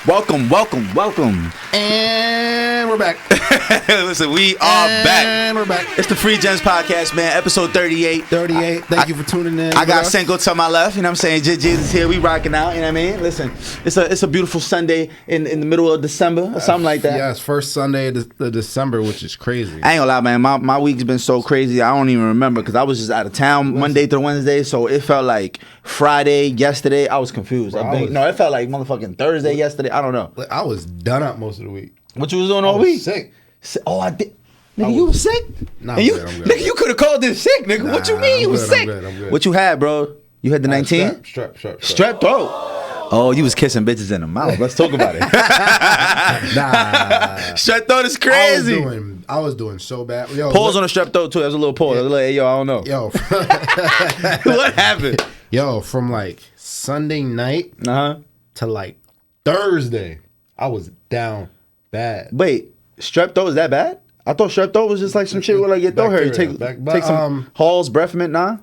Welcome. And we're back. Listen, we are back. And we're back. It's the Free Gems Podcast, man. Episode 38. Thank you for tuning in. I got Senko to my left. You know what I'm saying? Jesus here. We rocking out. You know what I mean? Listen, it's a beautiful Sunday in the middle of December or something like that. Yes, first Sunday of December, which is crazy. I ain't gonna lie, man. My week's been so crazy. I don't even remember because I was just out of town Monday through Wednesday. So it felt like Friday, yesterday. I was confused. It felt like motherfucking Thursday yesterday. I don't know. I was done up most of the week. What you was doing all week? Sick. Oh, I did. Nigga, you was sick? Nah, I'm good. Nigga, you could have called this sick, nigga. Nah, what you mean you was sick? I'm good. What you had, bro? You had the 19? Strep throat. Oh, you was kissing bitches in the mouth. Let's talk about it. Nah. Strep throat is crazy. I was doing so bad. Yo, pause on the strep throat, too. There's a little pause. Yeah. Like, hey, yo, I don't know. Yo. What happened? Yo, from like Sunday night to like Thursday, I was down bad. Wait, strep throat is that bad? I thought strep throat was just like some shit where like your throat hurt. Take some Hall's breath mint, nah?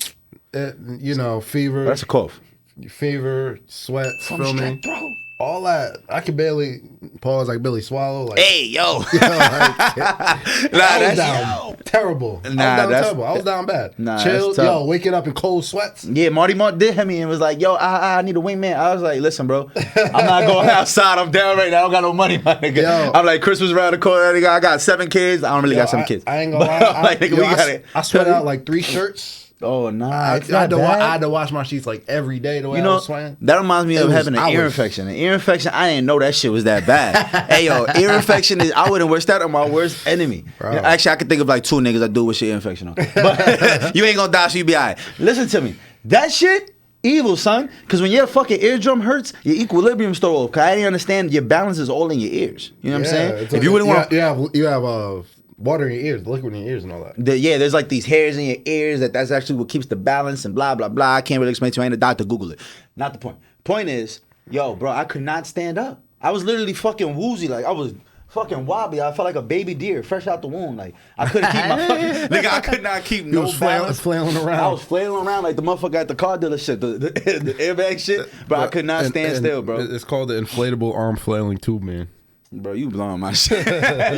Fever. That's a cough. Fever, sweat, from strep throat. All that. I could barely pause like Billy Swallow. Like, hey, yo. I was down terrible. I was down bad. Chilled, waking up in cold sweats. Yeah, Marty Mark did hit me and was like, yo, I need a wingman. I was like, listen, bro, I'm not going outside. I'm down right now. I don't got no money, my nigga. Yo, I'm like, Christmas around the corner. Nigga, I got 7 kids. I don't really got 7 kids. I ain't gonna lie. I sweat out like 3 shirts. Oh, nah. I had to wash my sheets like every day the way I was sweating. That reminds me of having an ear infection. An ear infection, I didn't know that shit was that bad. Hey, yo, ear infection I wouldn't wish that on my worst enemy. Actually, I could think of like 2 niggas that do with shit ear infection on. But you ain't gonna die, so you be all right. Listen to me. That shit, evil, son. Because when your fucking eardrum hurts, your equilibrium's throw off. Because I didn't understand your balance is all in your ears. You know what I'm saying? If you wouldn't want... You have water in your ears, liquid in your ears and all that. There's like these hairs in your ears that's actually what keeps the balance and blah, blah, blah. I can't really explain to you. I ain't a doctor. Google it. Not the point. Point is, yo, bro, I could not stand up. I was literally fucking woozy. Like, I was fucking wobbly. I felt like a baby deer fresh out the womb. Like, I couldn't keep my fucking... Nigga, I could not keep no balance. Flailing around. I was flailing around like the motherfucker at the car dealership, the airbag shit. But I could not stand still, bro. It's called the inflatable arm flailing tube, man. Bro, you blowing my shit.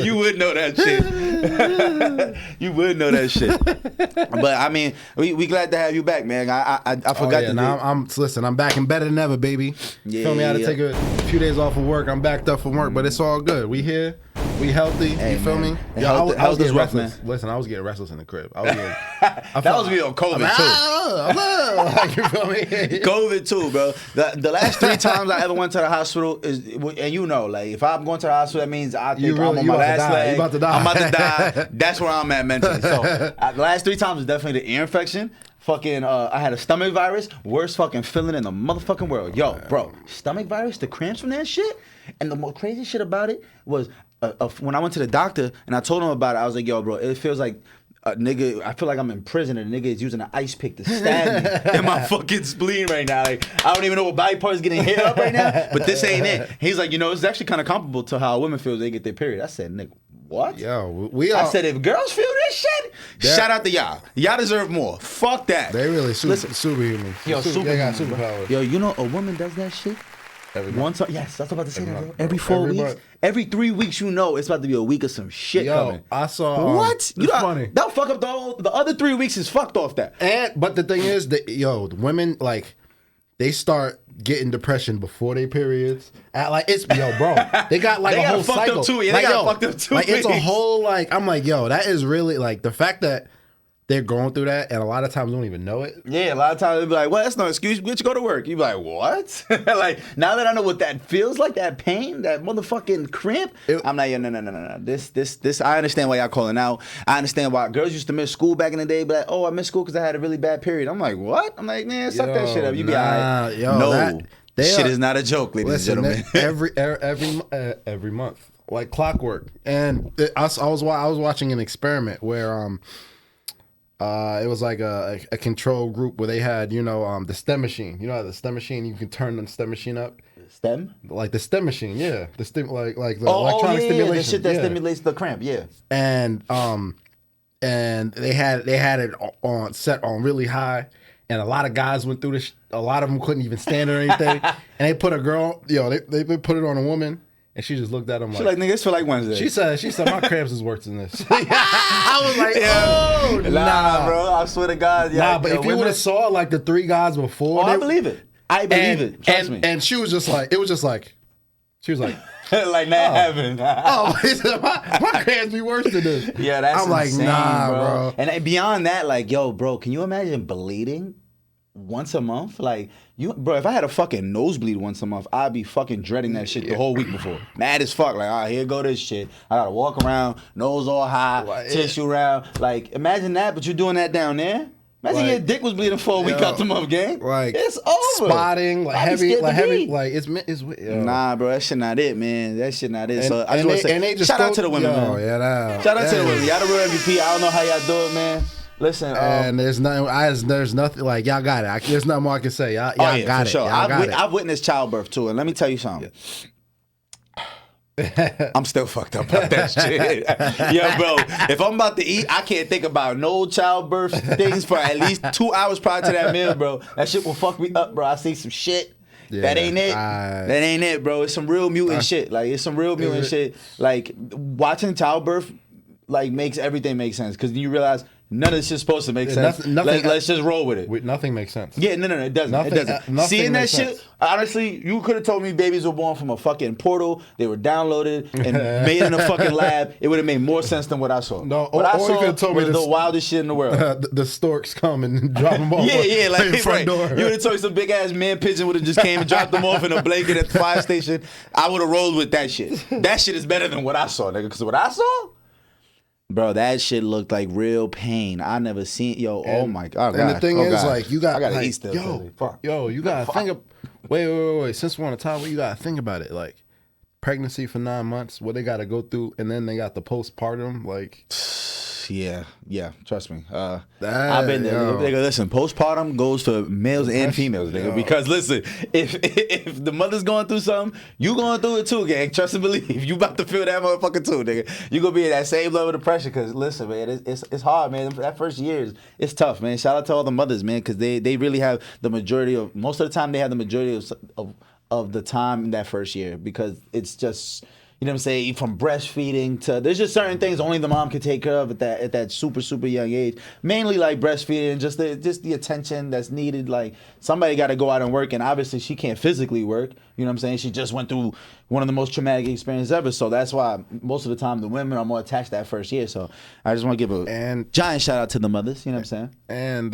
You would know that shit. You would know that shit. But I mean, we glad to have you back, man. I forgot to listen, I'm back and better than ever, baby. Yeah, Feel me? I had to take a few days off of work. I'm backed up from work, but it's all good. We here. We healthy. Hey, you feel me? Yo, I was getting rough, restless. Man. Listen, I was getting restless in the crib. That was me on COVID too. You feel me? COVID too, bro. The last 3 times I ever went to the hospital and you know, like if I'm going to the hospital, that means I think I'm on my last leg. You about to die. I'm about to die. That's where I'm at mentally. So the last 3 times was definitely the ear infection. Fucking, I had a stomach virus. Worst fucking feeling in the motherfucking world. Yo, bro, stomach virus, the cramps from that shit. And the more crazy shit about it was when I went to the doctor and I told him about it, I was like, yo, bro, it feels like a nigga, I feel like I'm in prison and a nigga is using an ice pick to stab me in my fucking spleen right now. Like, I don't even know what body part is getting hit up right now, but this ain't it. He's like, it's actually kind of comparable to how women feel they get their period. I said, nigga, what? Yo, I said, if girls feel this shit, shout out to y'all. Y'all deserve more. Fuck that. They really superhuman. Yo, they got superpowers. Yo, you know a woman does that shit? Every month. Yes, that's what I was about to say that, bro. Every 4 weeks. Month. Every 3 weeks, it's about to be a week of some shit coming. I saw... what? Funny. That'll fuck up the other 3 weeks is fucked off that. But the thing is, the women, like, they start getting depression before their periods. Bro, they got like a whole cycle. They got fucked up too. Like, it's a whole, like, I'm like, yo, that is really, like, the fact that they're going through that, and a lot of times don't even know it. Yeah, a lot of times they'll be like, well, that's no excuse. Bitch, go to work. You be like, what? Like, now that I know what that feels like, that pain, that motherfucking cramp, I'm like, no. This, I understand why y'all calling out. I understand why girls used to miss school back in the day, but like, oh, I missed school because I had a really bad period. I'm like, what? I'm like, man, suck that shit up. You be all right. No, shit is not a joke, ladies and gentlemen. Every month, like clockwork. And I was watching an experiment where it was like a control group where they had, the STEM machine. You know how the STEM machine, you can turn the STEm machine up? STEM? Like the STEM machine, yeah. The electronic stimulation. The shit that stimulates the cramp, yeah. And they had it set on really high, and a lot of guys went through this. A lot of them couldn't even stand it or anything, and they put a girl, they put it on a woman, and she just looked at him She like, nigga, this feel like Wednesday. She said, my cramps is worse than this. I was like, oh, nah, bro. I swear to God, but if you would have saw like the 3 guys before, I believe it. I believe it. Trust me. And she was just like, she was like. Like that happened. My cramps be worse than this. Yeah, that's I'm insane, like, nah, bro. And beyond that, like, yo, bro, can you imagine bleeding once a month? Like, bro, if I had a fucking nosebleed once a month, I'd be fucking dreading that shit the whole week before. Mad as fuck. Like, all right, here go this shit. I gotta walk around, nose all high, tissue around. Like, imagine that, but you're doing that down there. Imagine your dick was bleeding for a week out the month, gang. Like, it's over. Spotting, like heavy, like it's nah, bro, that shit not it, man. That shit not it. And, so I just want to say, shout out to the women, man. Yeah, shout out to the women. Y'all the real MVP. I don't know how y'all do it, man. Listen, and there's nothing like y'all got it. There's nothing more I can say. Y'all got it. Sure. Y'all got it. I've witnessed childbirth too, and let me tell you something. I'm still fucked up about that shit. Yo, bro, if I'm about to eat, I can't think about no childbirth things for at least 2 hours prior to that meal, bro. That shit will fuck me up, bro. I see some shit. Yeah, that ain't it. That ain't it, bro. It's some real mutant shit. Like, it's some real mutant shit. Like, watching childbirth, like, makes everything make sense. Because you realize none of this is supposed to make sense. Let's just roll with it. Nothing makes sense. Yeah, no, it doesn't. It doesn't. Seeing that shit, honestly, you could have told me babies were born from a fucking portal. They were downloaded and made in a fucking lab. It would have made more sense than what I saw. No, what I saw you could have told me the wildest shit in the world. The storks come and drop them off. Yeah, like the front door. You would have told me some big ass man pigeon would have just came and dropped them off in a blanket at the fire station. I would have rolled with that shit. That shit is better than what I saw, nigga. Because what I saw. Bro, that shit looked like real pain. I never seen oh my god. And the thing is, like, you got I gotta like, eat still. You gotta think of wait. Since we're on the topic, you gotta think about it. Like, pregnancy for 9 months, what they gotta go through, and then they got the postpartum, like. Yeah. Trust me. I've been there. Nigga, listen, postpartum goes for males and females, nigga. Because listen, if the mother's going through something, you going through it too, gang. Trust and believe. You about to feel that motherfucker too, nigga. You gonna be in that same level of depression. Cause listen, man, it's hard, man. That first year it's tough, man. Shout out to all the mothers, man, because they really have the majority of most of the time they have the majority of the time in that first year, because it's just. You know what I'm saying? From breastfeeding to there's just certain things only the mom can take care of at that super young age. Mainly like breastfeeding and just the attention that's needed. Like somebody got to go out and work, and obviously she can't physically work. You know what I'm saying? She just went through one of the most traumatic experiences ever. So that's why most of the time the women are more attached to that first year. So I just want to give a giant shout out to the mothers. You know what I'm saying? And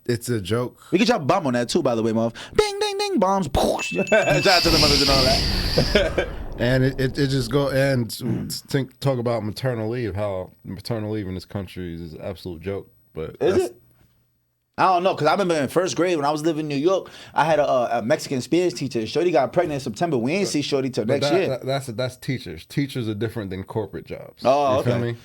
it's a joke. We can drop a bomb on that too, by the way, Mom. Ding ding ding bombs. Shout out to the mothers and all that. And it just go and talk about maternal leave. How maternal leave in this country is an absolute joke. But is it? I don't know, because I remember in first grade when I was living in New York, I had a Mexican Spanish teacher. Shorty got pregnant in September. We ain't see Shorty till next year. That's teachers. Teachers are different than corporate jobs. Oh, okay. Feel me?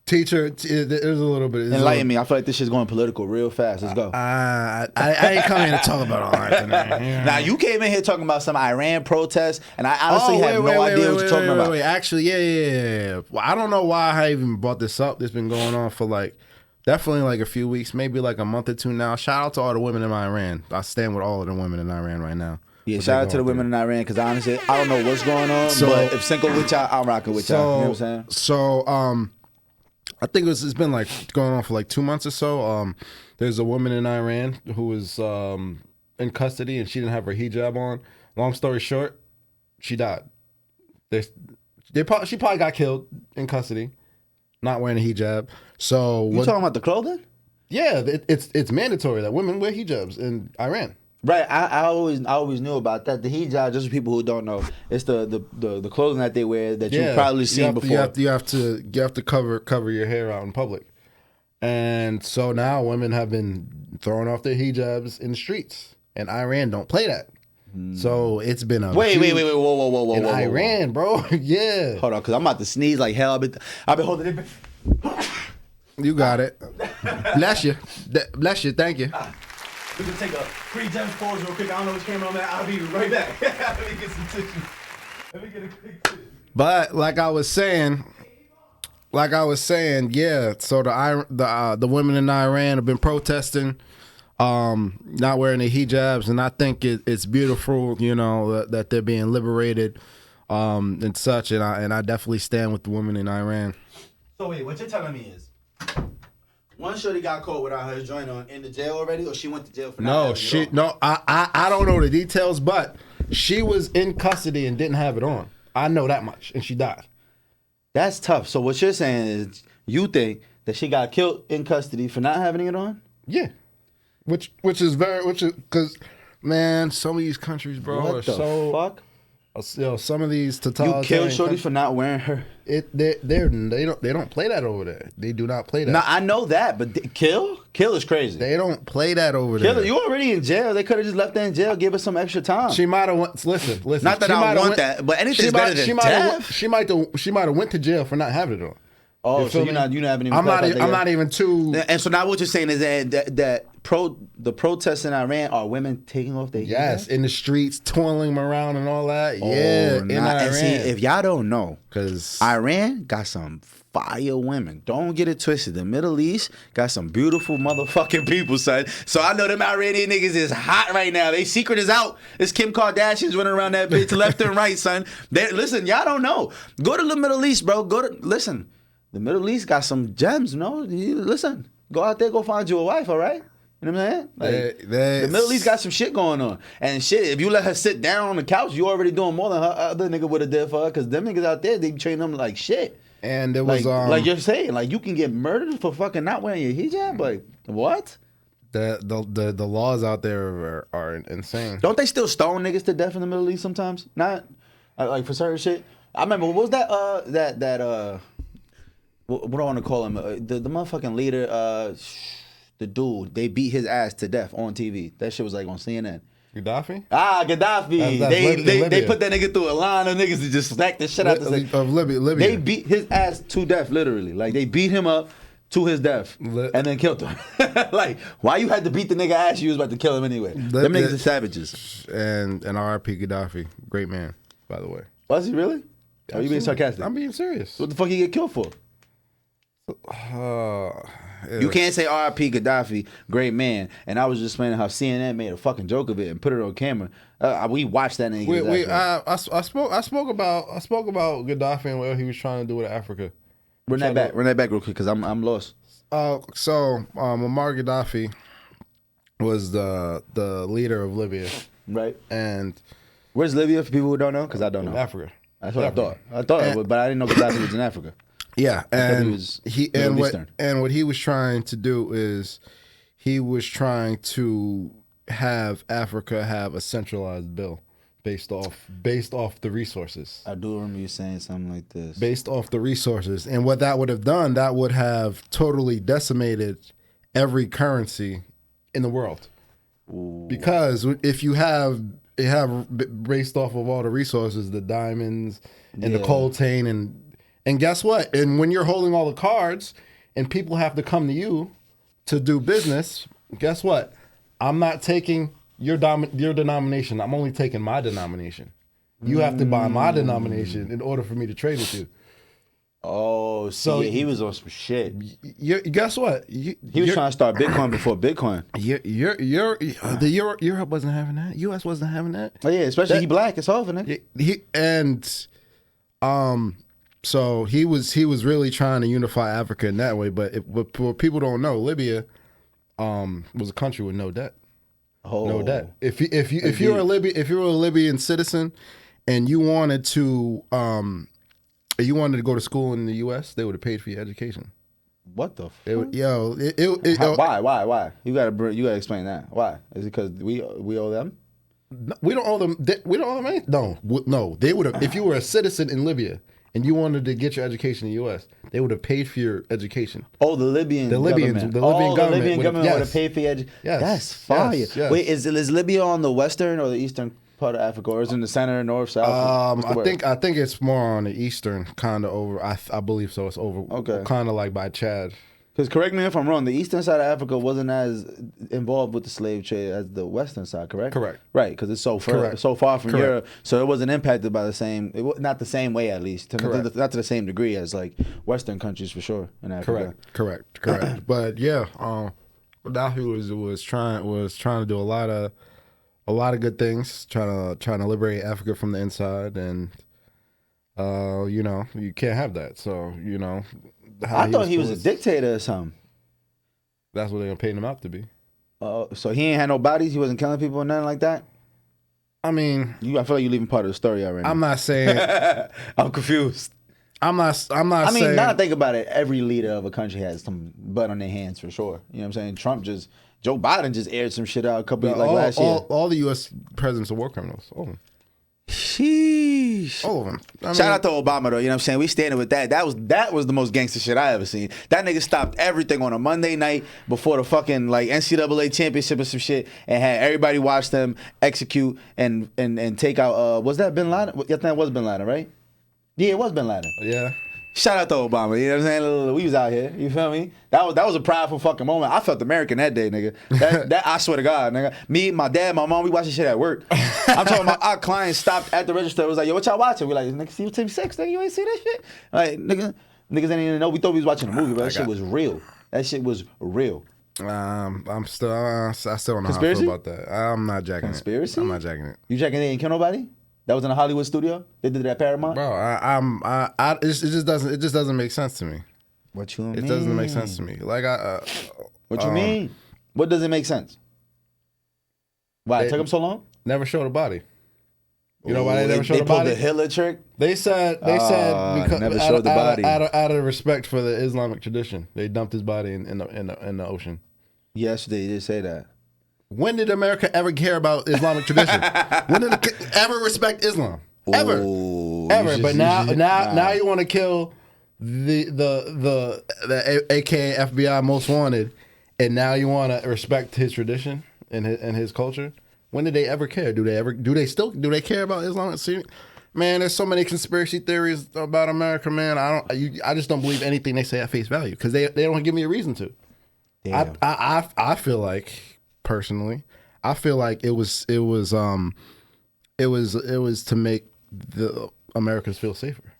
Teacher, there's a little bit. Enlighten me. I feel like this shit's going political real fast. Let's go. I ain't coming here to talk about all that tonight. Now, you came in here talking about some Iran protests, and I honestly have no idea what you're talking about. Actually, yeah. Well, I don't know why I even brought this up. It's been going on for definitely like a few weeks, maybe like a month or two now. Shout out to all the women in Iran. I stand with all of the women in Iran right now. Yeah, shout out to the women in Iran, because honestly, I don't know what's going on, but if Cinco with y'all, I'm rocking with y'all. You know what I'm saying? So, I think it's been like going on for like 2 months or so. There's a woman in Iran who was in custody, and she didn't have her hijab on. Long story short, she died. She probably got killed in custody, not wearing a hijab. So you talking about the clothing? Yeah, it's mandatory that women wear hijabs in Iran. Right, I always knew about that. The hijab, just for people who don't know, it's the clothing that they wear that you've probably seen before. You have to cover your hair out in public, and so now women have been throwing off their hijabs in the streets, and Iran don't play that. So it's been a wait, whoa, in Iran, bro. Yeah, hold on, because I'm about to sneeze like hell. I've been holding it. You got it. Bless you. Thank you. We can take a pre-jump pause real quick. I don't know which camera I'm at. I'll be right back. Let me get some tissue. Let me get a quick tissue. But like I was saying, yeah. So the women in Iran have been protesting. not wearing the hijabs, and I think it's beautiful, you know, that they're being liberated, and such, and I definitely stand with the women in Iran. So wait, what you're telling me is, one shorty got caught without her joint on in the jail already, or she went to jail for not having it on? I don't know the details, but she was in custody and didn't have it on. I know that much, and she died. That's tough. So what you're saying is, you think that she got killed in custody for not having it on? Yeah, which is because, man, some of these countries, bro, What are the so fuck? You know, some of these totalitarian. You killed shorty for not wearing her. They don't play that over there. They do not play that. No, I know that, but kill is crazy. They don't play that over there. Kill, you already in jail. They could have just left her in jail, give her some extra time. She might have went. Listen. Not that I want that, but anything's better than death. She might have went to jail for not having it on. Oh, so you haven't even. I'm not even too. And so now what you're saying is that the protests in Iran are women taking off their yes, hijab? in the streets, twirling them around and all that. Yeah, in Iran. And see, if y'all don't know, because Iran got some fire women. Don't get it twisted. The Middle East got some beautiful motherfucking people, son. So I know them Iranian niggas is hot right now. They secret is out. It's Kim Kardashian's running around that bitch left and right, son. Listen, y'all don't know. Go to the Middle East, bro. Listen. The Middle East got some gems, listen, go out there, go find you a wife, all right? You know what I'm saying? Like, the Middle East got some shit going on. And shit, if you let her sit down on the couch, you already doing more than her other nigga would have did for her, because them niggas out there, they train them like shit. And there was like you're saying, like you can get murdered for fucking not wearing your hijab. Like what? The laws out there are insane. Don't they still stone niggas to death in the Middle East sometimes? Not like for certain shit. I remember what was that what do I want to call him? The motherfucking leader, the dude. They beat his ass to death on TV. That shit was like on CNN. Gaddafi? Gaddafi. They put that nigga through a line of niggas to just smack the shit out of Libya. They beat his ass to death, literally. Like they beat him up to his death and then killed him. Like, why you had to beat the nigga ass? You was about to kill him anyway. Them niggas are savages. And R.I.P. Gaddafi, great man, by the way. Was he really? Are you being sarcastic? I'm being serious. What the fuck he get killed for? You can't say R.I.P. Gaddafi, great man. And I was just explaining how CNN made a fucking joke of it and put it on camera. We watched that nigga. I spoke about Gaddafi and what he was trying to do with Africa. Run that back real quick because I'm lost. So Muammar Gaddafi was the leader of Libya, right? And where's Libya for people who don't know? Because I don't know. Africa. That's what I thought. But I didn't know Gaddafi was in Africa. Yeah, and what he was trying to do is he was trying to have Africa have a centralized bill based off the resources. I do remember you saying something like this. Based off the resources, and what that would have done, that would have totally decimated every currency in the world. Ooh. Because if you have based off of all the resources, the diamonds and the coltan and guess what? And when you're holding all the cards and people have to come to you to do business, guess what? I'm not taking your denomination. I'm only taking my denomination. You have to buy my denomination in order for me to trade with you. Oh, so he was on some shit. Guess what? He was trying to start Bitcoin before Bitcoin. Europe wasn't having that. U.S. wasn't having that. Oh yeah, especially he black. It's over, man. So he was really trying to unify Africa in that way. But what people don't know, Libya was a country with no debt. Oh. No debt. If you're a Libyan citizen and you wanted to go to school in the U.S., they would have paid for your education. What the fuck? Why? You gotta explain that. Why? Is it because we owe them? We don't owe them. We don't owe them anything. No. They would have. If you were a citizen in Libya and you wanted to get your education in the U.S., they would have paid for your education. Oh, the Libyan government would have paid for your education. Yes. That's fire. Yes. Wait, is Libya on the western or the eastern part of Africa, or is it in the center, north, south? I think it's more on the eastern, kind of over. I believe so. It's over. Okay. Kind of like by Chad. Because correct me if I'm wrong, the eastern side of Africa wasn't as involved with the slave trade as the western side, correct? Correct. Right, because it's so far from Europe, so it wasn't impacted by not the same way at least, not to the same degree as like Western countries for sure in Africa. Correct. But yeah, Gaddafi was trying to do a lot of good things, trying to liberate Africa from the inside, and you can't have that. So I thought he was a dictator or something. That's what they're gonna pay him out to be. So he ain't had no bodies. He wasn't killing people or nothing like that. I mean, I feel like you're leaving part of the story already. I'm not saying. I'm confused. I'm not I mean, saying. now that I think about it, every leader of a country has some blood on their hands for sure. You know what I'm saying? Joe Biden just aired some shit out last year. All the U.S. presidents are war criminals. All of them. Sheesh. All of them. Shout out to Obama though. You know what I'm saying? We standing with that. That was the most gangster shit I ever seen. That nigga stopped everything on a Monday night before the fucking NCAA championship or some shit, and had everybody watch them execute and take out. Was that Bin Laden? I think that was Bin Laden, right? Yeah, it was Bin Laden. Yeah. Shout out to Obama, you know what I'm saying? We was out here, you feel me? That was a prideful fucking moment. I felt American that day, nigga. That I swear to God, nigga. Me, my dad, my mom, we watching shit at work. I'm talking about our client stopped at the register. It was like, yo, what y'all watching? We like, nigga, see TV 6, nigga, you ain't see that shit? Like, niggas didn't even know. We thought we was watching a movie, but that shit was real. That shit was real. I still don't know Conspiracy? how I feel about that. I'm not jacking Conspiracy? it. I'm not jacking it. You jacking they ain't kill nobody? That was in a Hollywood studio? They did it at Paramount? Bro, it just doesn't make sense to me. What you mean? It doesn't make sense to me. Like what you mean? What doesn't make sense? Why it took them so long? Never showed a body. You know why they never showed a body? They pulled the Hitler trick? They said because never showed the body. Out of respect for the Islamic tradition, they dumped his body in the ocean. Yes, they did say that. When did America ever care about Islamic tradition? When did it ever respect Islam? Ever. But now you want to kill the AKA FBI most wanted, and now you want to respect his tradition and his culture. When did they ever care? Do they care about Islam? Man, there's so many conspiracy theories about America, man. I just don't believe anything they say at face value because they don't give me a reason to. Damn. I feel like, personally, I feel like it was to make the Americans feel safer.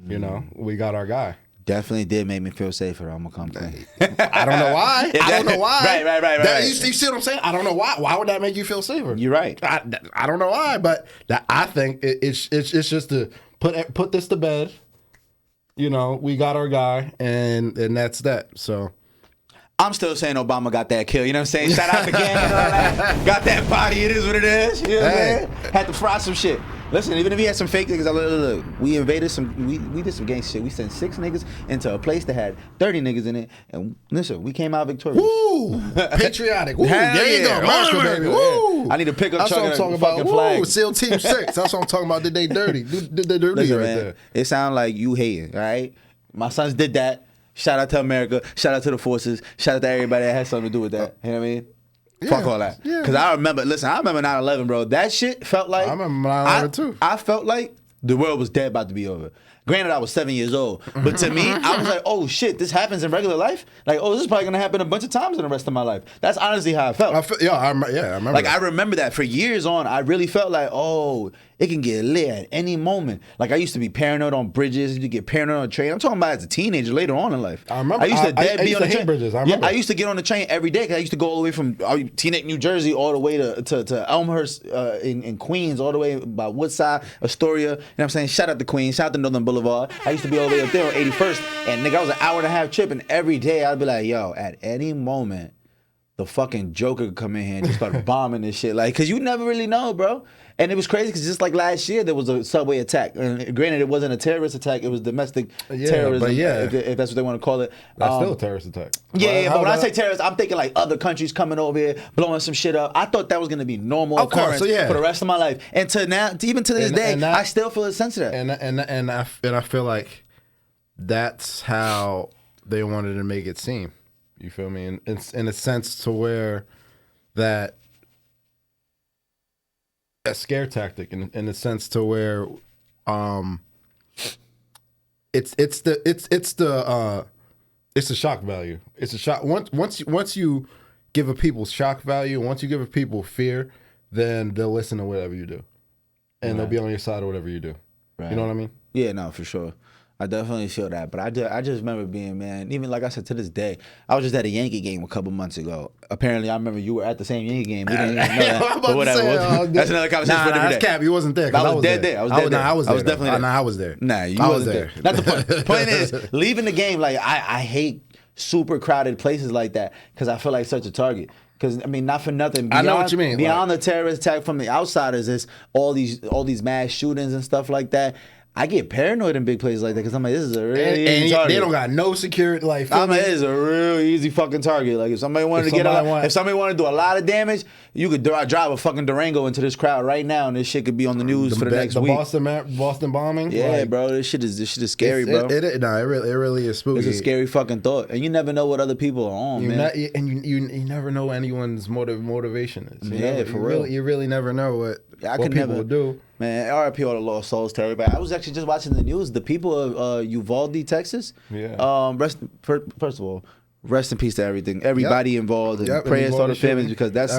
You know, we got our guy. Definitely did make me feel safer. I'm gonna come clean. I don't know why. I don't know why. Right. You see what I'm saying? I don't know why. Why would that make you feel safer? You're right. I don't know why, but I think it's just to put this to bed. You know, we got our guy, and that's that. So. I'm still saying Obama got that kill. You know what I'm saying? Shout out to Kanye and all that. Got that body. It is what it is. You know what I'm saying? Had to fry some shit. Listen, even if he had some fake niggas, look, we invaded we did some gang shit. We sent 6 niggas into a place that had 30 niggas in it. And listen, we came out victorious. Woo! Patriotic. Woo! There you go. America, baby. Woo! I need to pick up That's what I'm talking about. flag. Woo! SEAL Team 6. That's what I'm talking about. Did they dirty? Did they dirty Listen, right man, there? it sounds like you hating, all right? My sons did that. Shout out to America. Shout out to the forces. Shout out to everybody that had something to do with that. You know what I mean? Yeah, fuck all that. Yeah. Because I remember 9/11, bro. That shit felt like... I remember 9/11 too. I felt like the world was dead about to be over. Granted, I was 7 years old. But to me, I was like, oh, shit, this happens in regular life? Like, oh, this is probably going to happen a bunch of times in the rest of my life. That's honestly how I felt. I remember Like, that. I remember that. For years on, I really felt like, oh, it can get lit at any moment. Like, I used to be paranoid on bridges. I used to get paranoid on trains. I'm talking about as a teenager later on in life. I remember. I used to be on the train. Bridges. I remember. Yeah, I used to get on the train every day because I used to go all the way from Teaneck, New Jersey, all the way to Elmhurst in Queens, all the way by Woodside, Astoria. You know what I'm saying? Shout out to Queens. Shout out to Northern Boulevard. I used to be all the way up there on 81st. And nigga, I was an hour and a half trip. And every day I'd be like, yo, at any moment, the fucking Joker could come in here and just start bombing this shit. Like, because you never really know, bro. And it was crazy because just like last year, there was a subway attack. And granted, it wasn't a terrorist attack. It was domestic terrorism, but if that's what they want to call it. That's still a terrorist attack. But when I say terrorist, I'm thinking like other countries coming over here, blowing some shit up. I thought that was going to be normal occurrence for the rest of my life. And to now, even to this day, I still feel a sense of that. And I feel like that's how they wanted to make it seem. You feel me? And it's in a sense to where that a scare tactic in a sense to where it's the shock value. It's a shock once you give a people shock value, once you give a people fear, then they'll listen to whatever you do. And they'll be on your side of whatever you do. Right. You know what I mean? Yeah, no, for sure. I definitely feel that, but I just remember being, man, even like I said, to this day, I was just at a Yankee game a couple months ago. Apparently, I remember you were at the same Yankee game. We didn't even know that. But whatever. That's another conversation for a different day. That's cap. You wasn't there. I was dead there. I was dead there. I was definitely there. I was there. Nah, you wasn't there. Not the point. The point is, leaving the game, like, I hate super crowded places like that because I feel like such a target. Because I mean, not for nothing. Beyond, I know what you mean. Beyond the terrorist attack from the outsiders, is all these mass shootings and stuff like that. I get paranoid in big places like that because I'm like, this is a really easy target. They don't got no security. Like, I'm like, this is a real easy fucking target. Like, if somebody wanted to do a lot of damage, you could drive a fucking Durango into this crowd right now, and this shit could be on the news for the next week. Boston bombing. Yeah, like, bro, this shit is scary, bro. It really is spooky. It's a scary fucking thought, and you never know what other people are on, man. You never know what anyone's motivation is. Yeah, for real. You really never know what people will do. Man, RIP all the lost souls to everybody. I was actually just watching the news. The people of Uvalde, Texas. Yeah. First of all, rest in peace to everybody involved, and prayers to all the families because that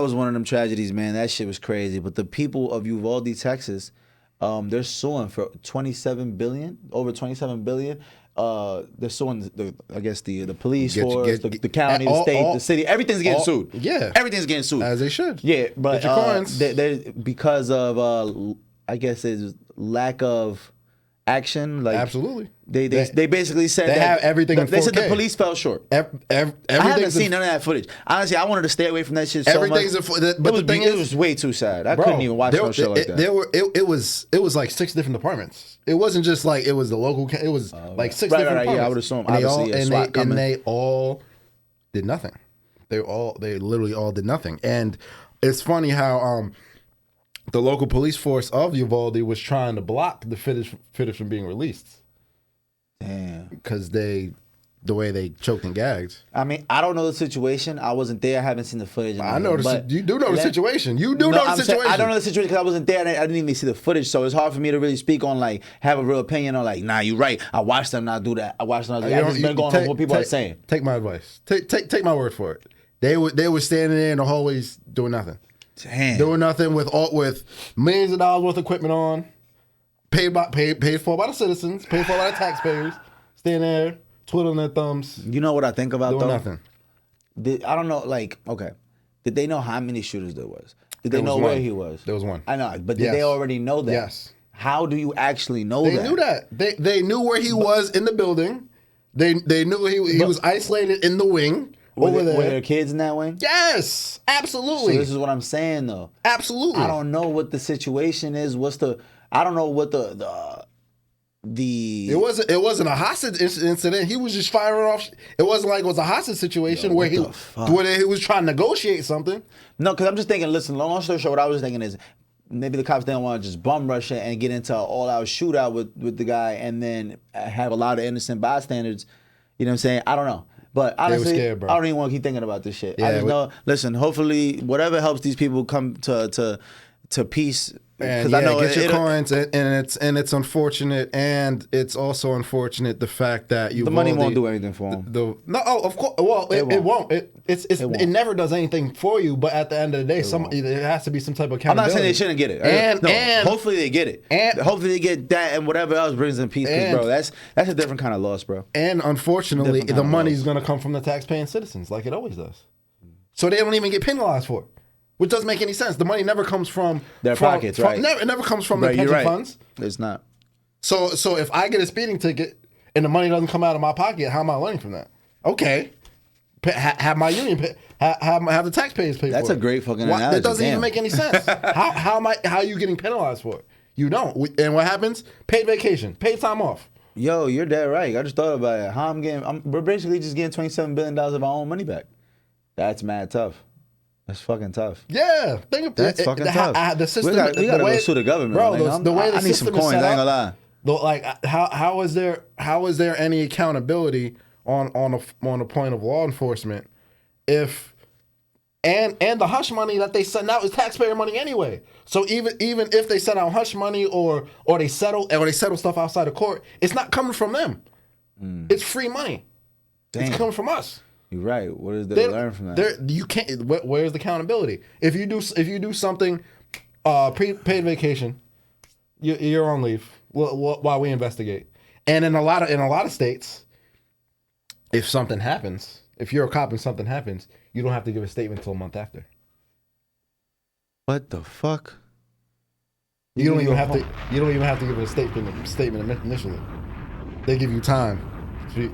was one of them tragedies, man. That shit was crazy. But the people of Uvalde, Texas, they're suing for over 27 billion. They're suing the police force, the county, the state, the city. Everything's getting sued. Yeah, everything's getting sued as they should. Yeah, but they because of I guess it's lack of action. Like absolutely, they basically said they that have everything. They said the police fell short. I haven't seen none of that footage. Honestly, I wanted to stay away from that shit so much. It was way too sad. I couldn't even watch no show like that. It was like 6 different departments. It wasn't just like it was the local. It was like 6 different departments. Yeah, I would assume. And they all did nothing. They literally all did nothing. And it's funny how the local police force of Uvalde was trying to block the footage from being released. Damn. Because the way they choked and gagged. I mean, I don't know the situation. I wasn't there. I haven't seen the footage. You do know the situation. You do know the situation. I don't know the situation because I wasn't there. I didn't even see the footage, so it's hard for me to really speak on, like, have a real opinion on, like, nah, you're right. I watched them not do that. I just been going on what people are saying. Take my advice. Take my word for it. They were standing there in the hallways doing nothing. Damn. Doing nothing with millions of dollars worth of equipment on, paid for by the citizens, paid for by the taxpayers, standing there twiddling their thumbs. You know what I think about doing though? Nothing. I don't know. Like, okay, did they know how many shooters there was? Did they know where he was? There was one. I know, but did they already know that? Yes. How do you actually know that? They knew that. They knew where he was in the building. They knew he was isolated in the wing. Over there. Were there kids in that wing? Yes, absolutely. So this is what I'm saying, though. Absolutely. I don't know what the situation is. I don't know what the It wasn't a hostage incident. He was just firing off. It wasn't like it was a hostage situation where he was trying to negotiate something. No, because I'm just thinking. Listen, long story short, what I was thinking is maybe the cops didn't want to just bum rush it and get into an all-out shootout with the guy, and then have a lot of innocent bystanders. You know what I'm saying? I don't know. But honestly, scared, bro. I don't even want to keep thinking about this shit. Yeah, I just know. Listen, hopefully, whatever helps these people come to peace. And I know get your coins, and it's unfortunate, and it's also unfortunate the fact that the money won't do anything for them. Of course. Well, it won't. It never does anything for you. But at the end of the day, there has to be some type of accountability. I'm not saying they shouldn't get it. And hopefully they get it. And hopefully they get that, and whatever else brings them peace. Bro, that's a different kind of loss, bro. And unfortunately, the money's going to come from the taxpaying citizens, like it always does. So they don't even get penalized for it. Which doesn't make any sense. The money never comes from their pockets, right? It never comes from the pension funds. It's not. So if I get a speeding ticket and the money doesn't come out of my pocket, how am I learning from that? Okay, have my union pay, have the taxpayers pay for it. That's a great fucking analogy. That doesn't even make any sense. How are you getting penalized for it? You don't. And what happens? Paid vacation, paid time off. Yo, you're dead right. I just thought about it. We're basically just getting $27 billion of our own money back. That's mad tough. That's fucking tough. Yeah, that's fucking tough. The system, we gotta go sue the government, bro. The way the I need some coins. I ain't gonna lie. Like, how is there any accountability on a point of law enforcement if and the hush money that they send out is taxpayer money anyway? So even if they send out hush money or they settle stuff outside of court, it's not coming from them. It's free money. Damn. It's coming from us. You're right. What is there to learn from that? You can't. Where's the accountability? If you do something, paid vacation, You're on leave while we investigate. And in a lot of states, if something happens, if you're a cop and something happens, you don't have to give a statement until a month after. What the fuck? You don't even have to. You don't even have to give a statement initially. They give you time.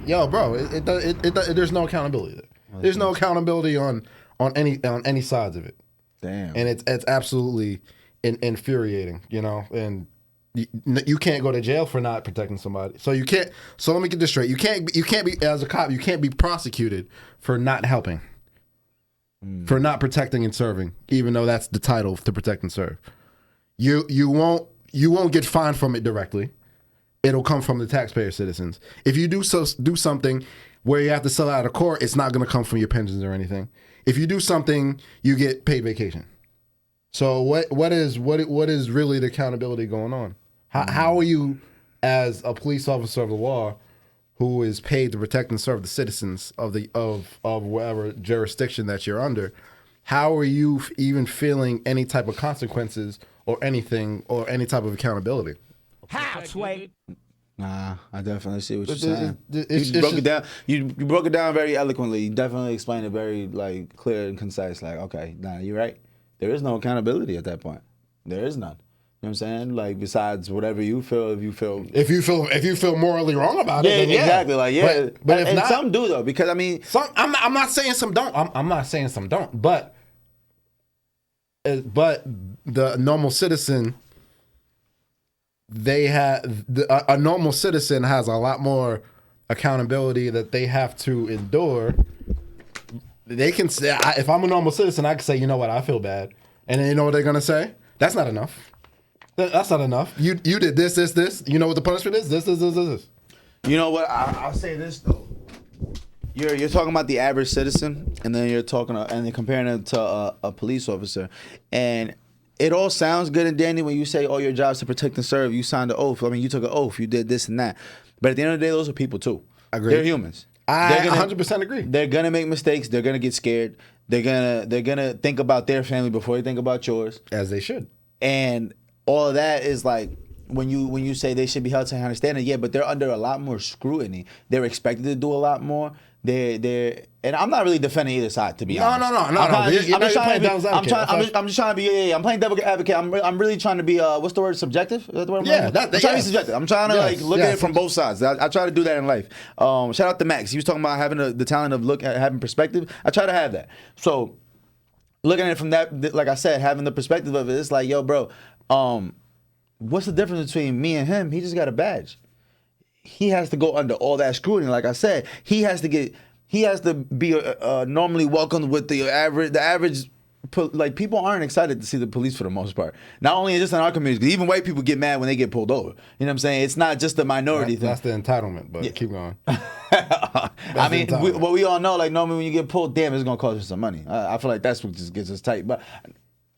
Yo, bro, there's no accountability there. There's no accountability on any sides of it. Damn. And it's absolutely infuriating, you know. And you can't go to jail for not protecting somebody. So you can't. So let me get this straight. You can't be, as a cop, you can't be prosecuted for not helping, for not protecting and serving, even though that's the title, to protect and serve. You won't get fined from it directly. It'll come from the taxpayer citizens. If you do something where you have to sell out of court, it's not going to come from your pensions or anything. If you do something, you get paid vacation. So what is really the accountability going on? How are you, as a police officer of the law, who is paid to protect and serve the citizens of whatever jurisdiction that you're under, how are you even feeling any type of consequences or anything or any type of accountability? How, Sway? Nah, I definitely see what you're saying. You broke it down. You broke it down very eloquently. You definitely explained it very like clear and concise. Like, okay, nah, you're right. There is no accountability at that point. There is none. You know what I'm saying? Like, besides whatever you feel, if you feel morally wrong about it, then yeah, exactly. Like, yeah, but if not, some do though, because I mean, I'm not saying some don't. I'm not saying some don't, but the normal citizen. A normal citizen has a lot more accountability that they have to endure. They can say, if I'm a normal citizen, I can say, you know what, I feel bad, and then you know what they're gonna say? That's not enough. That's not enough. You did this. You know what the punishment is? This. You know what? I'll say this though. You're talking about the average citizen, and then you're talking and then comparing it to a police officer, and it all sounds good and dandy when you say, oh, your job is to protect and serve. You signed an oath. I mean, you took an oath. You did this and that. But at the end of the day, those are people too. Agreed. They're humans. I 100% agree. They're gonna make mistakes. They're gonna get scared. They're gonna think about their family before they think about yours. As they should. And all of that is like when you say they should be held to high standard. Yeah, but they're under a lot more scrutiny. They're expected to do a lot more. And I'm not really defending either side, to be honest. No. I'm just trying to be. I'm playing devil advocate. I'm really trying to be. What's the word? Subjective? Is that the word? I'm trying to be subjective. I'm trying to look at it from both sides. I try to do that in life. Shout out to Max. He was talking about having the talent of having perspective. I try to have that. So looking at it from that, like I said, having the perspective of it, it's like, yo, bro, what's the difference between me and him? He just got a badge. He has to go under all that scrutiny. Like I said, he has to be normally welcomed with the average. Like, people aren't excited to see the police for the most part. Not only just in our community, even white people get mad when they get pulled over. You know what I'm saying? It's not just the minority thing. That's the entitlement, but keep going. I mean, we all know, like, normally when you get pulled, damn, it's gonna cost you some money. I feel like that's what just gets us tight. But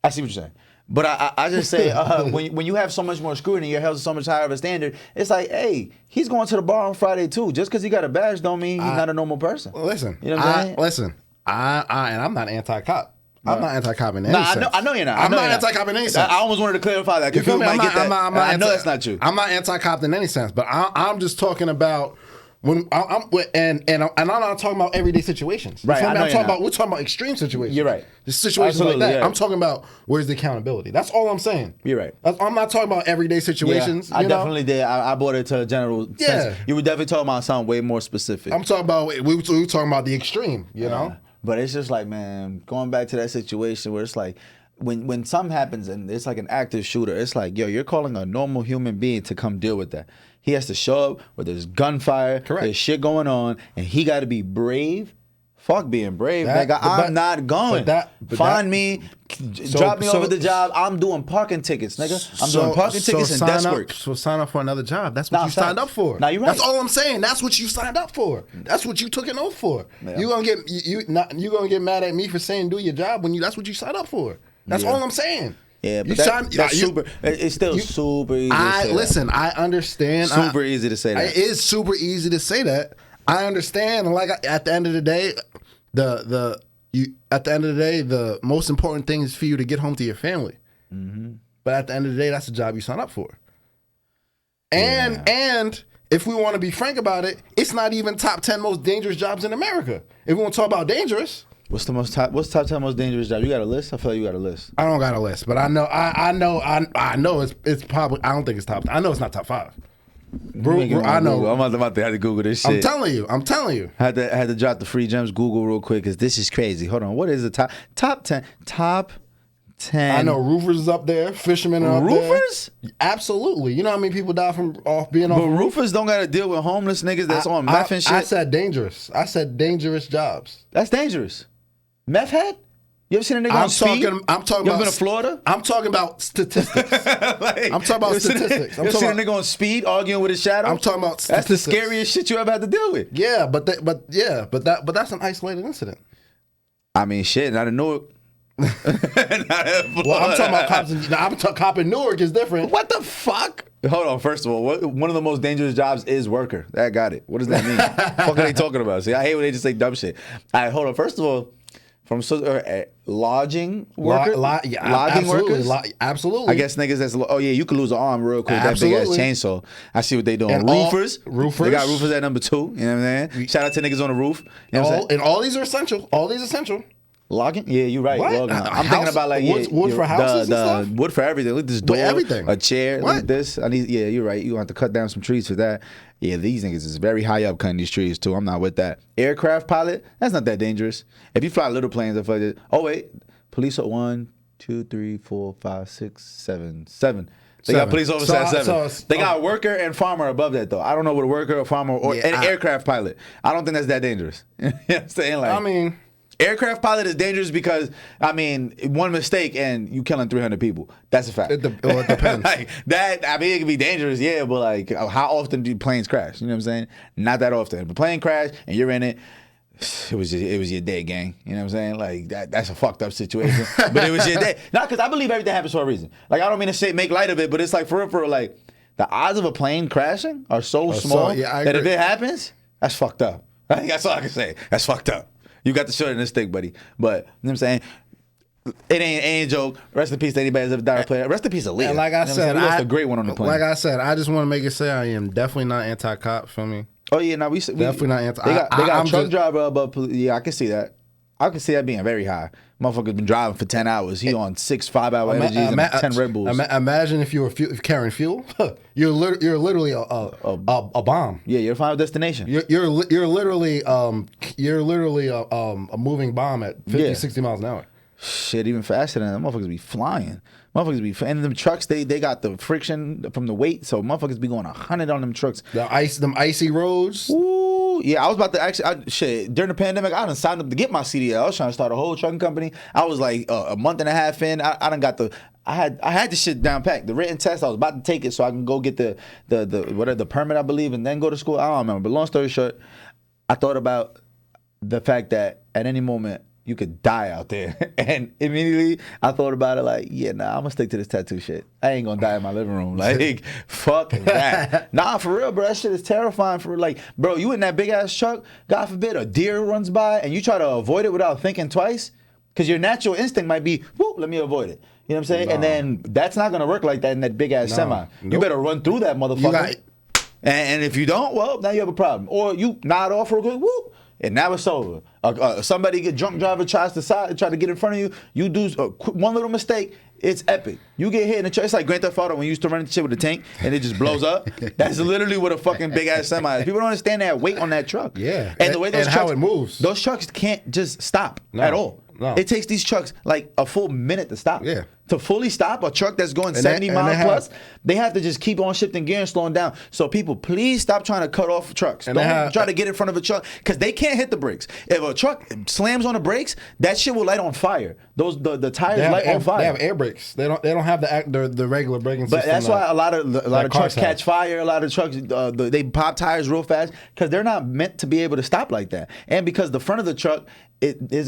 I see what you're saying. But I just say, when you have so much more scrutiny, you're held to so much higher of a standard, it's like, hey, he's going to the bar on Friday too. Just because he got a badge don't mean he's not a normal person. Listen, you know what I'm saying? Listen, and I'm not anti-cop. I'm not anti-cop in any sense. I know you're not. I'm not anti-cop in any sense. I almost wanted to clarify that. Because people might get that. I know that's not true. I'm not anti-cop in any sense, but I'm just talking about when I'm not talking about everyday situations. Right. We're talking about extreme situations. You're right. The situations like that. Yeah. I'm talking about where's the accountability. That's all I'm saying. You're right. I'm not talking about everyday situations. Yeah, I definitely did. I brought it to a general sense. You were definitely talking about something way more specific. I'm talking about we were talking about the extreme. You know. But it's just like, man, going back to that situation where it's like, when something happens and it's like an active shooter, it's like, yo, you're calling a normal human being to come deal with that. He has to show up where there's gunfire, there's shit going on, and he got to be brave. Fuck being brave, nigga. I'm not going. Find me, drop me over the job. I'm doing parking tickets, nigga. I'm doing parking tickets and desk work. So sign up for another job. That's what you signed up for. Now you're right. That's all I'm saying. That's what you signed up for. That's what you took an oath for. Yeah. You gonna get mad at me for saying do your job when that's what you signed up for. That's all I'm saying. Yeah, but it's still super easy to say listen, I understand. Super easy to say that. It is super easy to say that. I understand. Like, at the end of the day, the most important thing is for you to get home to your family. Mm-hmm. But at the end of the day, that's the job you sign up for. And if we want to be frank about it, it's not even top 10 most dangerous jobs in America. If we want to talk about dangerous. What's top 10 most dangerous job? You got a list? I feel like you got a list. I don't got a list, but I know it's probably, I don't think it's top. I know it's not top 5. I know. I'm about to have to Google this shit. I'm telling you. I had to drop the free gems Google real quick because this is crazy. Hold on. What is the top 10? Top 10. I know roofers is up there. Fishermen are up there. Roofers? Absolutely. You know how many people die from being off? But roofers don't got to deal with homeless niggas that's on meth and shit. I said dangerous. I said dangerous jobs. That's dangerous. Meth head? You ever seen a nigga on speed? I'm talking you about. ever been to Florida? I'm talking about statistics. I'm talking about statistics. You seen a nigga on speed arguing with his shadow? I'm talking about statistics. That's the scariest shit you ever had to deal with. Yeah, but that's an isolated incident. I mean, shit, not in Newark. Well, I'm talking about cops. Cop in Newark is different. What the fuck? Hold on. First of all, one of the most dangerous jobs is worker. That got it. What does that mean? What are they talking about? See, I hate when they just say dumb shit. All right, hold on. First of all, from lodging worker, lodging workers, absolutely. I guess niggas that's you could lose an arm real quick. Absolutely. That big ass chainsaw. I see what they doing. And Roofers, roofers. They got roofers at number 2. You know what I'm saying? Shout out to niggas on the roof. You know what I'm saying? And all these are essential. All these essential. Logging? Yeah, you're right. What? I'm thinking about like wood for houses and stuff? Wood for everything. Look at this door, everything. A chair. What? Look at this. You're right. You have to cut down some trees for that. Yeah, these niggas is very high up cutting these trees too. I'm not with that. Aircraft pilot? That's not that dangerous. If you fly little planes, I feel like oh wait, police at 1, 2, 3, 4, 5, 6, 7, 7. They got police officer at 7. They got worker and farmer above that though. I don't know what a worker or farmer or an aircraft pilot. I don't think that's that dangerous. You know what I'm saying? Like, I mean, aircraft pilot is dangerous because, I mean, one mistake and you killing 300 people. That's a fact. It depends. Like that, I mean, it can be dangerous, yeah, but like, how often do planes crash? You know what I'm saying? Not that often. If a plane crash and you're in it, it was your day, gang. You know what I'm saying? Like that's a fucked up situation. But it was your day. Not because I believe everything happens for a reason. Like I don't mean to make light of it, but it's like for real, like the odds of a plane crashing are so small that if it happens, that's fucked up. Like, that's all I can say. That's fucked up. You got the short and the stick, buddy. But, you know what I'm saying? It ain't a joke. Rest in peace to anybody that's ever died player. Rest in peace to Aaliyah. And like I said, we lost a great one on the plane. Like I said, I just want to make it say I am definitely not anti-cop, feel me? Oh, yeah, we definitely not anti. They got truck driver above police. Yeah, I can see that. I can see that being very high. Motherfucker's been driving for 10 hours. He on 6 5-hour energies and 10 Red Bulls. Imagine if you were carrying fuel. You're literally a bomb. Yeah, you're a final destination. You're literally a moving bomb at 50, 60 miles an hour. Shit, even faster than that. Motherfuckers be flying. And them trucks, they got the friction from the weight, so motherfuckers be going 100 on them trucks. Them icy roads. Ooh, yeah, I was about to actually, during the pandemic, I done signed up to get my CDL. I was trying to start a whole trucking company. I was like a month and a half in. I done got I had the shit down packed. The written test, I was about to take it so I can go get the permit, I believe, and then go to school. I don't remember. But long story short, I thought about the fact that at any moment, you could die out there. And immediately I thought about it like, yeah, nah, I'm gonna stick to this tattoo shit. I ain't gonna die in my living room. Like, fuck that. Nah, for real, bro, that shit is terrifying for like, bro, you in that big ass truck, God forbid a deer runs by and you try to avoid it without thinking twice, because your natural instinct might be, whoop, let me avoid it. You know what I'm saying? No. And then that's not gonna work like that in that big ass semi. Nope. You better run through that motherfucker. And if you don't, well, now you have a problem. Or you nod off real quick, whoop. And now it's over. Somebody get drunk driver try to get in front of you. You do one little mistake, it's epic. You get hit in the chest. It's like Grand Theft Auto when you used to run into shit with a tank and it just blows up. That's literally what a fucking big ass semi is. People don't understand that weight on that truck. Yeah, and the way those trucks, how it moves. Those trucks can't just stop at all. No. It takes these trucks like a full minute to stop. Yeah. To fully stop a truck that's going 70 miles plus, they have to just keep on shifting gear and slowing down. So people, please stop trying to cut off trucks. Don't try to get in front of a truck because they can't hit the brakes. If a truck slams on the brakes, that shit will light on fire. The tires light on fire. They have air brakes. They don't have the regular braking system. But that's why a lot of trucks catch fire. A lot of trucks they pop tires real fast because they're not meant to be able to stop like that. And because the front of the truck is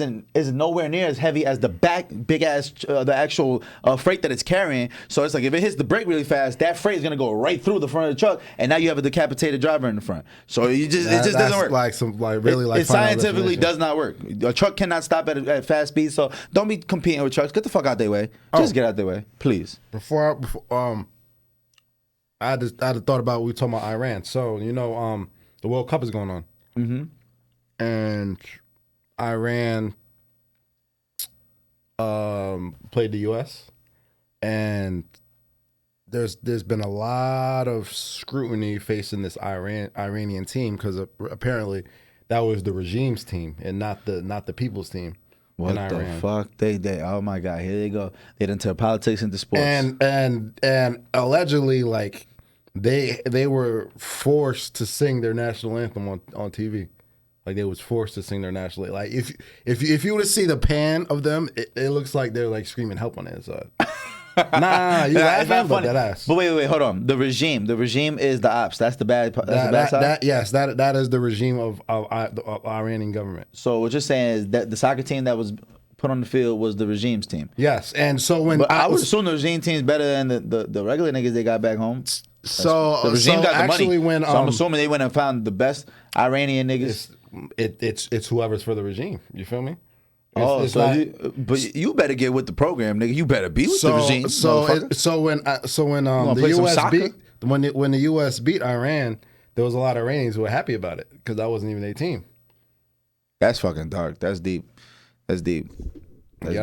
nowhere near as heavy as the back big ass the actual freight that it's carrying. So it's like if it hits the brake really fast, that freight is gonna go right through the front of the truck, and now you have a decapitated driver in the front. So it just doesn't work. It scientifically does not work. A truck cannot stop at fast speed. So don't be competing with trucks. Get the fuck out their way. Just get out their way, please. Before I had thought about, we were talking about Iran. So, the World Cup is going on. Mm-hmm. And Iran played the U.S. And there's been a lot of scrutiny facing this Iranian team because apparently that was the regime's team and not the people's team. What the fuck? They oh my God, here they go. They done turn politics into sports. And allegedly, like, they were forced to sing their national anthem on TV. Like, they was forced to sing their national, like, if you were to see the pan of them, it looks like they're like screaming help on the inside. Nah, you laughing, but that ass. But wait, hold on. The regime is the ops. That's the bad. That's the bad side. Yes, that is the regime of the Iranian government. So what you're saying is that the soccer team that was put on the field was the regime's team. Yes, and so when I would assume the regime team is better than the regular niggas they got back home. So the regime got the actually money. So I'm assuming they went and found the best Iranian niggas. It's whoever's for the regime. You feel me? But you better get with the program, nigga. You better be with the regime. So when the U.S. beat Iran, there was a lot of Iranians who were happy about it because that wasn't even their team. That's fucking dark. That's deep. That's deep. There's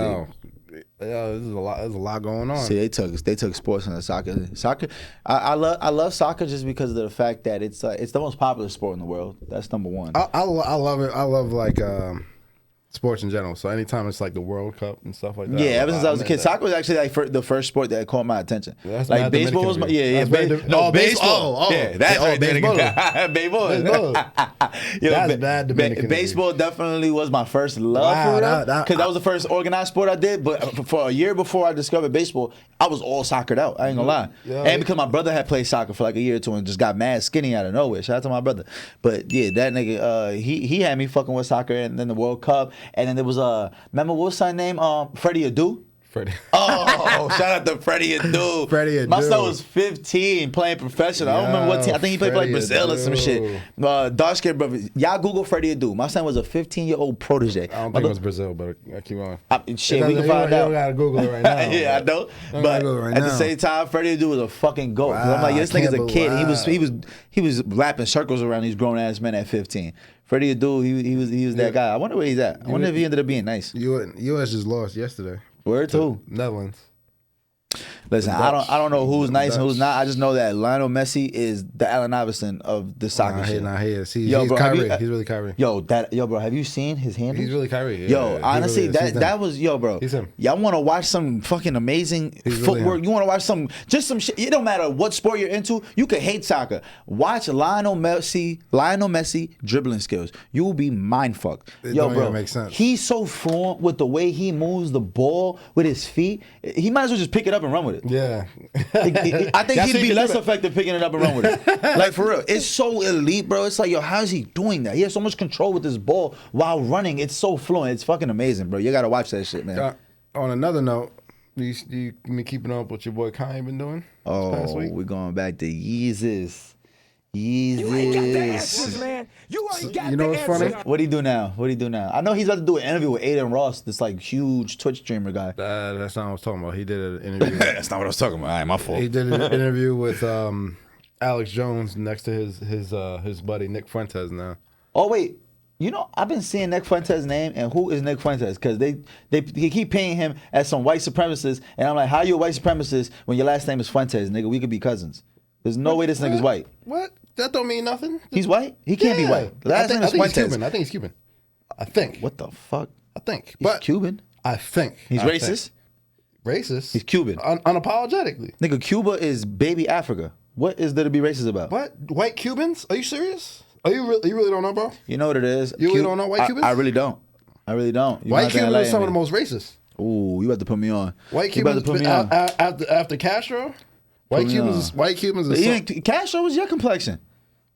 a lot going on. See, they took sports into soccer. Soccer, I love soccer just because of the fact that it's the most popular sport in the world. That's number one. I love it. I love like sports in general. So anytime it's like the World Cup and stuff like that. Yeah, ever since I was a kid, soccer was actually like the first sport that caught my attention. That's like baseball was baseball. Yeah, that's right. Baseball. That's bad Dominican. Baseball definitely was my first love for real, because that was the first organized sport I did. But for a year before I discovered baseball, I was all soccered out. I ain't gonna lie. And because my brother had played soccer for like a year or two and just got mad skinny out of nowhere. Shout out to my brother. But yeah, that nigga, he had me fucking with soccer, and then the World Cup. And then there was remember what was his name? Freddie Adu. Oh, shout out to Freddie Adu. Freddie Adu. My son was 15 playing professional. I don't remember what team. I think he played for like Brazil or some shit. Dark skinned brother. Y'all Google Freddie Adu. My son was a 15-year-old protege. I don't think it was Brazil, but I keep on. Shit, we can find out. You don't gotta Google it right now. Yeah, I know. But at the same time, Freddie Adu was a fucking goat. Wow, I'm like, this nigga's a kid. He was lapping circles around these grown ass men at 15. Freddie Adu, he was that guy. I wonder where he's at. I wonder if he ended up being nice. U.S. just lost yesterday. Where to? Netherlands. Listen, I don't know who's nice and who's not. I just know that Lionel Messi is the Allen Iverson of the soccer shit. He is. He's Kyrie. He's really Kyrie. Yo, bro, have you seen his handles? He's really Kyrie. Yeah, honestly, really that was bro. He's him. Y'all want to watch some fucking amazing footwork? Really, you want to watch some shit? It don't matter what sport you're into. You could hate soccer. Watch Lionel Messi dribbling skills. You will be mind fucked. Don't even make sense. He's so fluent with the way he moves the ball with his feet. He might as well just pick it up and run with it. Yeah. I think he'd be less effective picking it up and run with it. Like, for real. It's so elite, bro. It's like, yo, how is he doing that? He has so much control with this ball while running. It's so fluent. It's fucking amazing, bro. You got to watch that shit, man. On another note, you been keeping up with your boy Kanye been doing this past week? We're going back to Yeezus. You ain't got the answers, man. You ain't got you know what's funny? What'd he do now? I know he's about to do an interview with Aiden Ross, this like huge Twitch streamer guy. That's not what I was talking about. He did an interview. That's not what I was talking about. All right, my fault. He did an interview with Alex Jones next to his buddy Nick Fuentes now. Oh wait, I've been seeing Nick Fuentes' name, and who is Nick Fuentes? Because they keep painting him as some white supremacist, and I'm like, how you a white supremacist when your last name is Fuentes, nigga? We could be cousins. There's no way this nigga's white. What? That don't mean nothing. He's white? He can't be white. I think he's Cuban. I think he's Cuban. I think. What the fuck? I think. He's Cuban. I think. He's racist? Racist? He's Cuban. Unapologetically. Nigga, Cuba is baby Africa. What is there to be racist about? What? White Cubans? Are you serious? You really don't know, bro? You know what it is? You really don't know white Cubans? I really don't. White Cubans are some of the most racist. Ooh, you about to put me on. White Cubans after Castro? White Cubans are even Castro was your complexion.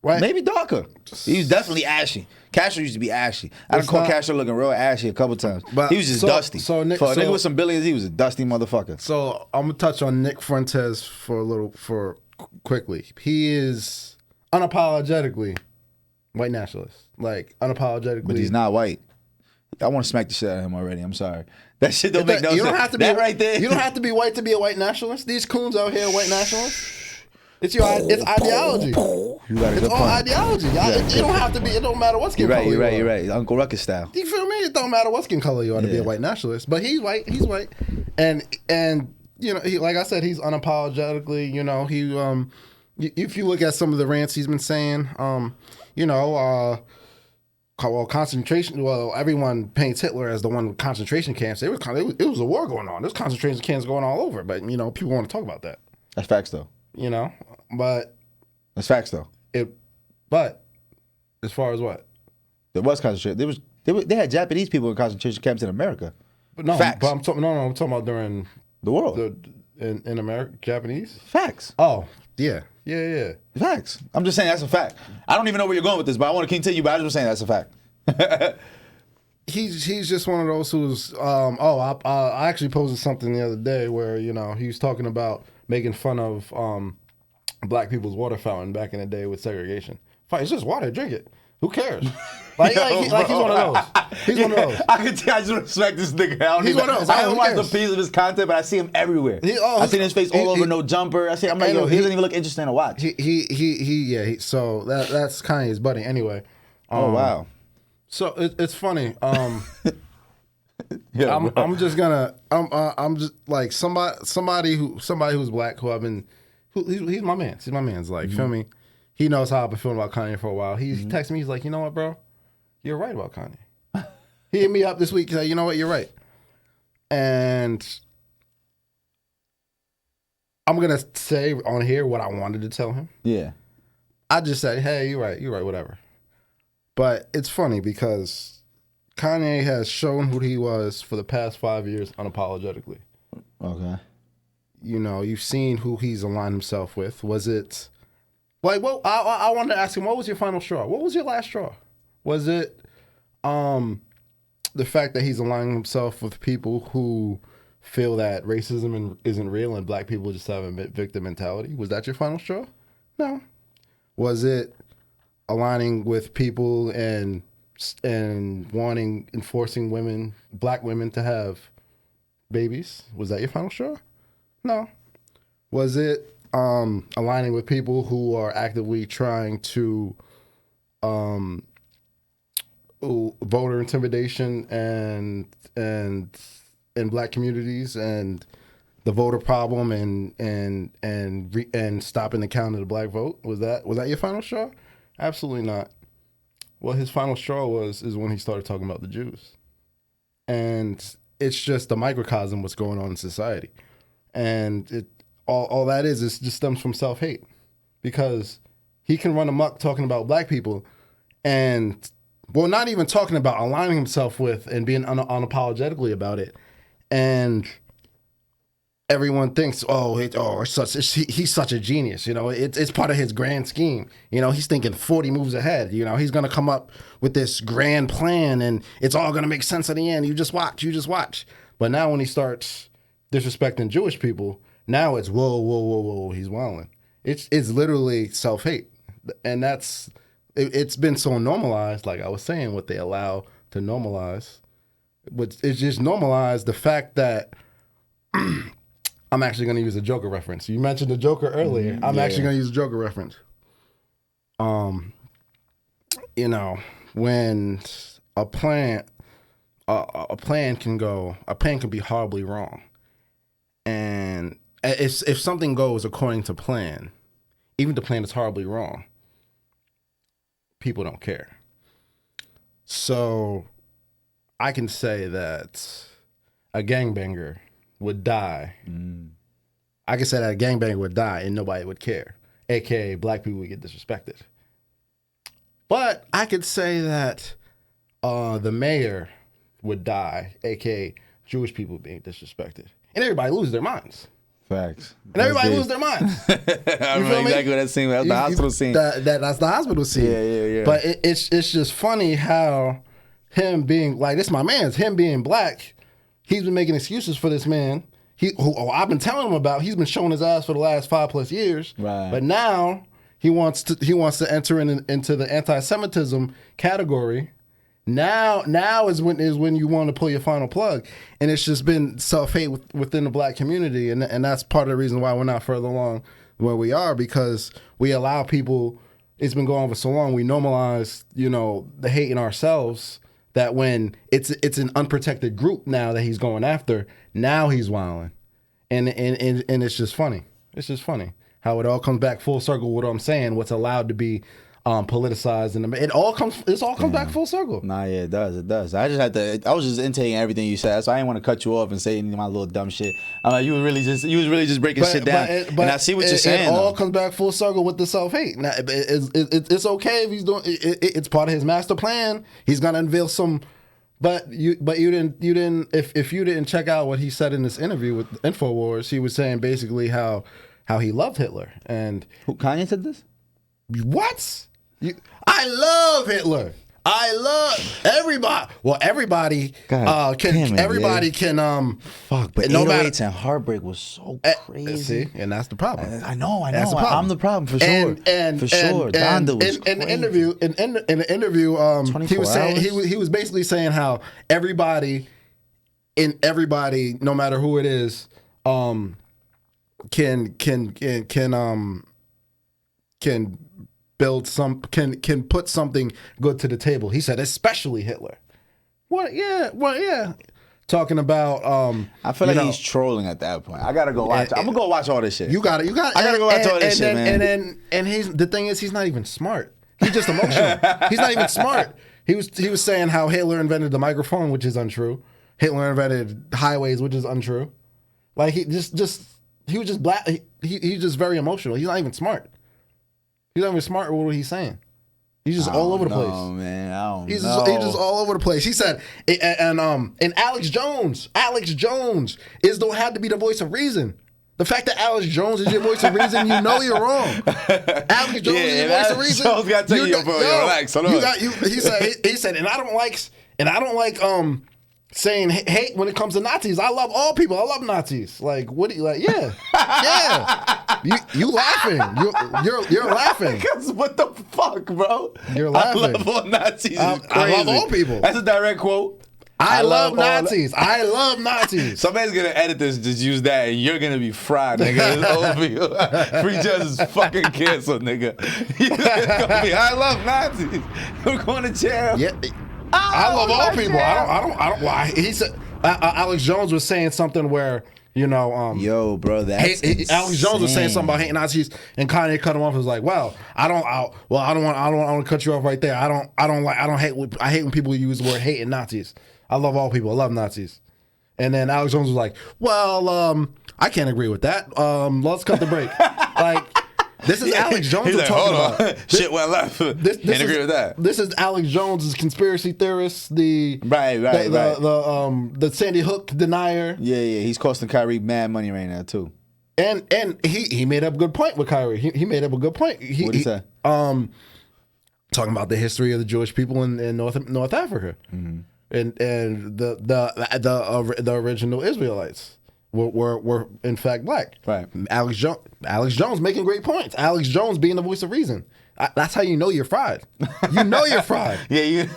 Right. Maybe darker. He was definitely ashy. Castro used to be ashy. I done caught Castro looking real ashy a couple times. But he was just dusty. For a nigga with some billions, he was a dusty motherfucker. So I'm gonna touch on Nick Fuentes for quickly. He is unapologetically white nationalist. Like unapologetically. But he's not white. I want to smack the shit out of him already. I'm sorry. That shit don't make no sense. You don't have to be that right there. You don't have to be white to be a white nationalist. These coons out here are white nationalists. It's ideology. You got a It's good all point. ideology. It don't have to be. It don't matter what skin color you are. You're right. Uncle Ruckus style. You feel me? It don't matter what skin color you are to be a white nationalist. But he's white. He's white, and you know, like I said, he's unapologetically. You know, he if you look at some of the rants he's been saying, you know, well, concentration. Well, everyone paints Hitler as the one with concentration camps. It was a war going on. There's concentration camps going all over. But you know, people want to talk about that. That's facts, though. You know, but That's facts, though. But as far as what? There was concentration. They had Japanese people in concentration camps in America. But no, Facts. But I'm talking about during The world. in America, Japanese. Facts. Oh, yeah. Facts. I'm just saying that's a fact. I don't even know where you're going with this, but I want to continue. But I'm just saying that's a fact. He's just one of those who's I actually posted something the other day where, you know, he was talking about making fun of black people's water fountain back in the day with segregation. Fine, it's just water, drink it. Who cares? Like he's one of those. He's one of those. I can tell. I just respect this nigga. He's one of those. I haven't watched a piece of his content, but I see him everywhere. I see his face all over, no jumper. I'm like, yo, he doesn't even look interesting to watch. So that's Kanye's buddy. Anyway. Oh wow. So it's funny. Yeah, I'm just like somebody who's black he's my man. He's my man's like, feel me? He knows how I've been feeling about Kanye for a while. He texted me, he's like, you know what, bro? You're right about Kanye. He hit me up this week, he's like, you know what, you're right. And I'm gonna say on here what I wanted to tell him. Yeah. I just said, hey, you're right, whatever. But it's funny because Kanye has shown who he was for the past 5 years unapologetically. Okay. You know, you've seen who he's aligned himself with. Was it like, well, I wanted to ask him, what was your final straw? What was your last straw? Was it the fact that he's aligning himself with people who feel that racism isn't real and black people just have a victim mentality? Was that your final straw? No. Was it aligning with people and enforcing black women to have babies? Was that your final straw? No. Was it aligning with people who are actively trying to voter intimidation and in black communities and the voter problem and stopping the count of the black vote? Was that your final straw? Absolutely not. What his final straw is when he started talking about the Jews. And it's just a microcosm of what's going on in society. And all that is just stems from self-hate. Because he can run amok talking about black people and, well, not even talking about aligning himself with and being unapologetically about it. And everyone thinks, he's such a genius. You know, it's part of his grand scheme. You know, he's thinking 40 moves ahead. You know, he's going to come up with this grand plan and it's all going to make sense at the end. You just watch. But now when he starts disrespecting Jewish people, now it's whoa, he's wilding. It's literally self-hate. And it's been so normalized, like I was saying, what they allow to normalize. But it's just normalized the fact that I'm actually going to use a Joker reference. You mentioned the Joker earlier. I'm actually going to use a Joker reference. You know, when a plan can be horribly wrong. And if something goes according to plan, even the plan is horribly wrong, people don't care. So I can say that a gangbanger would die. I can say that a gangbanger would die and nobody would care, aka black people would get disrespected. But I could say that the mayor would die, aka Jewish people being disrespected, and everybody lose their minds. Facts. And everybody lose their minds. I remember exactly what that scene was. That's the hospital scene. That's the hospital scene. Yeah. But it's just funny how him being like, this my man's, him being black, he's been making excuses for this man. Who I've been telling him about. He's been showing his ass for the last 5+ years. Right. But now he wants to enter into the anti-Semitism category. Now is when you want to pull your final plug, and it's just been self-hate within the black community, and that's part of the reason why we're not further along where we are because we allow people. It's been going on for so long. We normalize, the hate in ourselves. That when it's an unprotected group now that he's going after, now he's wilding, and it's just funny. It's just funny how it all comes back full circle. What I'm saying, what's allowed to be politicized, and it all comes back full circle. Nah, yeah, it does. I was just intaking everything you said, so I didn't want to cut you off and say any of my little dumb shit. I'm like, you was really just breaking shit down. And I see what you're saying. It all comes back full circle with the self-hate. Now, it's okay if he's doing it. It's part of his master plan. He's gonna unveil some. But you didn't. If you didn't check out what he said in this interview with Infowars, he was saying basically how he loved Hitler. And who, Kanye said this? What? I love Hitler. I love everybody. Well, everybody God, can. Everybody can. Fuck, but no 808s and Heartbreak was so crazy. See, and that's the problem. I know. I'm the problem for sure. And for sure. Donda was in the interview. In the interview, he was saying he was basically saying how everybody, no matter who it is, can build can put something good to the table. He said, especially Hitler. What? Yeah. Well, yeah. Talking about, I feel like he's trolling at that point. I gotta go watch. I'm gonna go watch all this shit. You got it. I gotta go watch all this shit, man. And the thing is, he's not even smart. He's just emotional. He's not even smart. He was saying how Hitler invented the microphone, which is untrue. Hitler invented highways, which is untrue. Like he was just black. He's just very emotional. He's not even smart. He's not even smart with what he's saying. He's just all over the place. Oh man, I don't know. He's just all over the place. He said, and Alex Jones had to be the voice of reason. The fact that Alex Jones is your voice of reason, you know you're wrong. Alex Jones is your voice of reason. Jones got to tell you, bro. Relax. Hold on. He said, and I don't like saying hate when it comes to Nazis. I love all people. I love Nazis. Like, what do you like? Yeah. You laughing. You're laughing. Because what the fuck, bro? You're laughing. I love all Nazis. I love all people. That's a direct quote. I love Nazis. I love Nazis. Somebody's gonna edit this, just use that, and you're gonna be fried, nigga. It's over for you. Free Judge is fucking canceled, nigga. I love Nazis. We're going to jail. Yeah. I love all people. I don't. Why? He said Alex Jones was saying something where yo, bro, that's Alex Jones was saying something about hating Nazis, and Kanye cut him off. He was like, well, I don't want to cut you off right there. I hate when people use the word hate and Nazis. I love all people. I love Nazis. And then Alex Jones was like, well, I can't agree with that. Let's cut the break. Like. This is Alex Jones we're talking about. Shit went left. Can't agree with that. This is Alex Jones' conspiracy theorist, the Sandy Hook denier. Yeah. He's costing Kyrie mad money right now too. And he made up a good point with Kyrie. He made up a good point. What did he say? Talking about the history of the Jewish people in North Africa, and the original Israelites. Were in fact black. Right. Alex Jones making great points. Alex Jones being the voice of reason. That's how you know you're fried. You know you're fried. Yeah,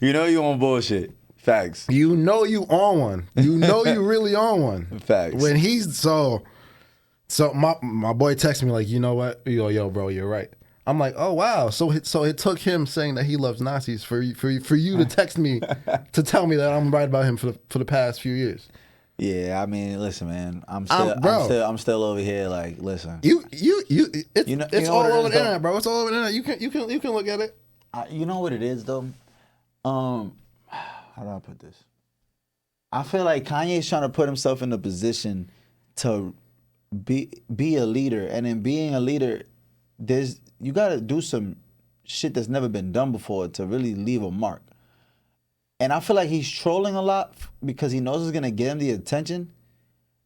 you know you on bullshit. Facts. You know you on one. You know you really on one. Facts. When he's so my boy texted me like, you know what? Yo, bro, you're right. I'm like, oh wow. So it took him saying that he loves Nazis for you to text me to tell me that I'm right about him for the past few years. Yeah, I mean, listen, man. I'm still over here. Like, listen. It's all over the internet, bro. It's all over the internet. You can look at it. You know what it is, though. How do I put this? I feel like Kanye's trying to put himself in a position to be a leader, and in being a leader, you got to do some shit that's never been done before to really leave a mark. And I feel like he's trolling a lot because he knows it's going to get him the attention.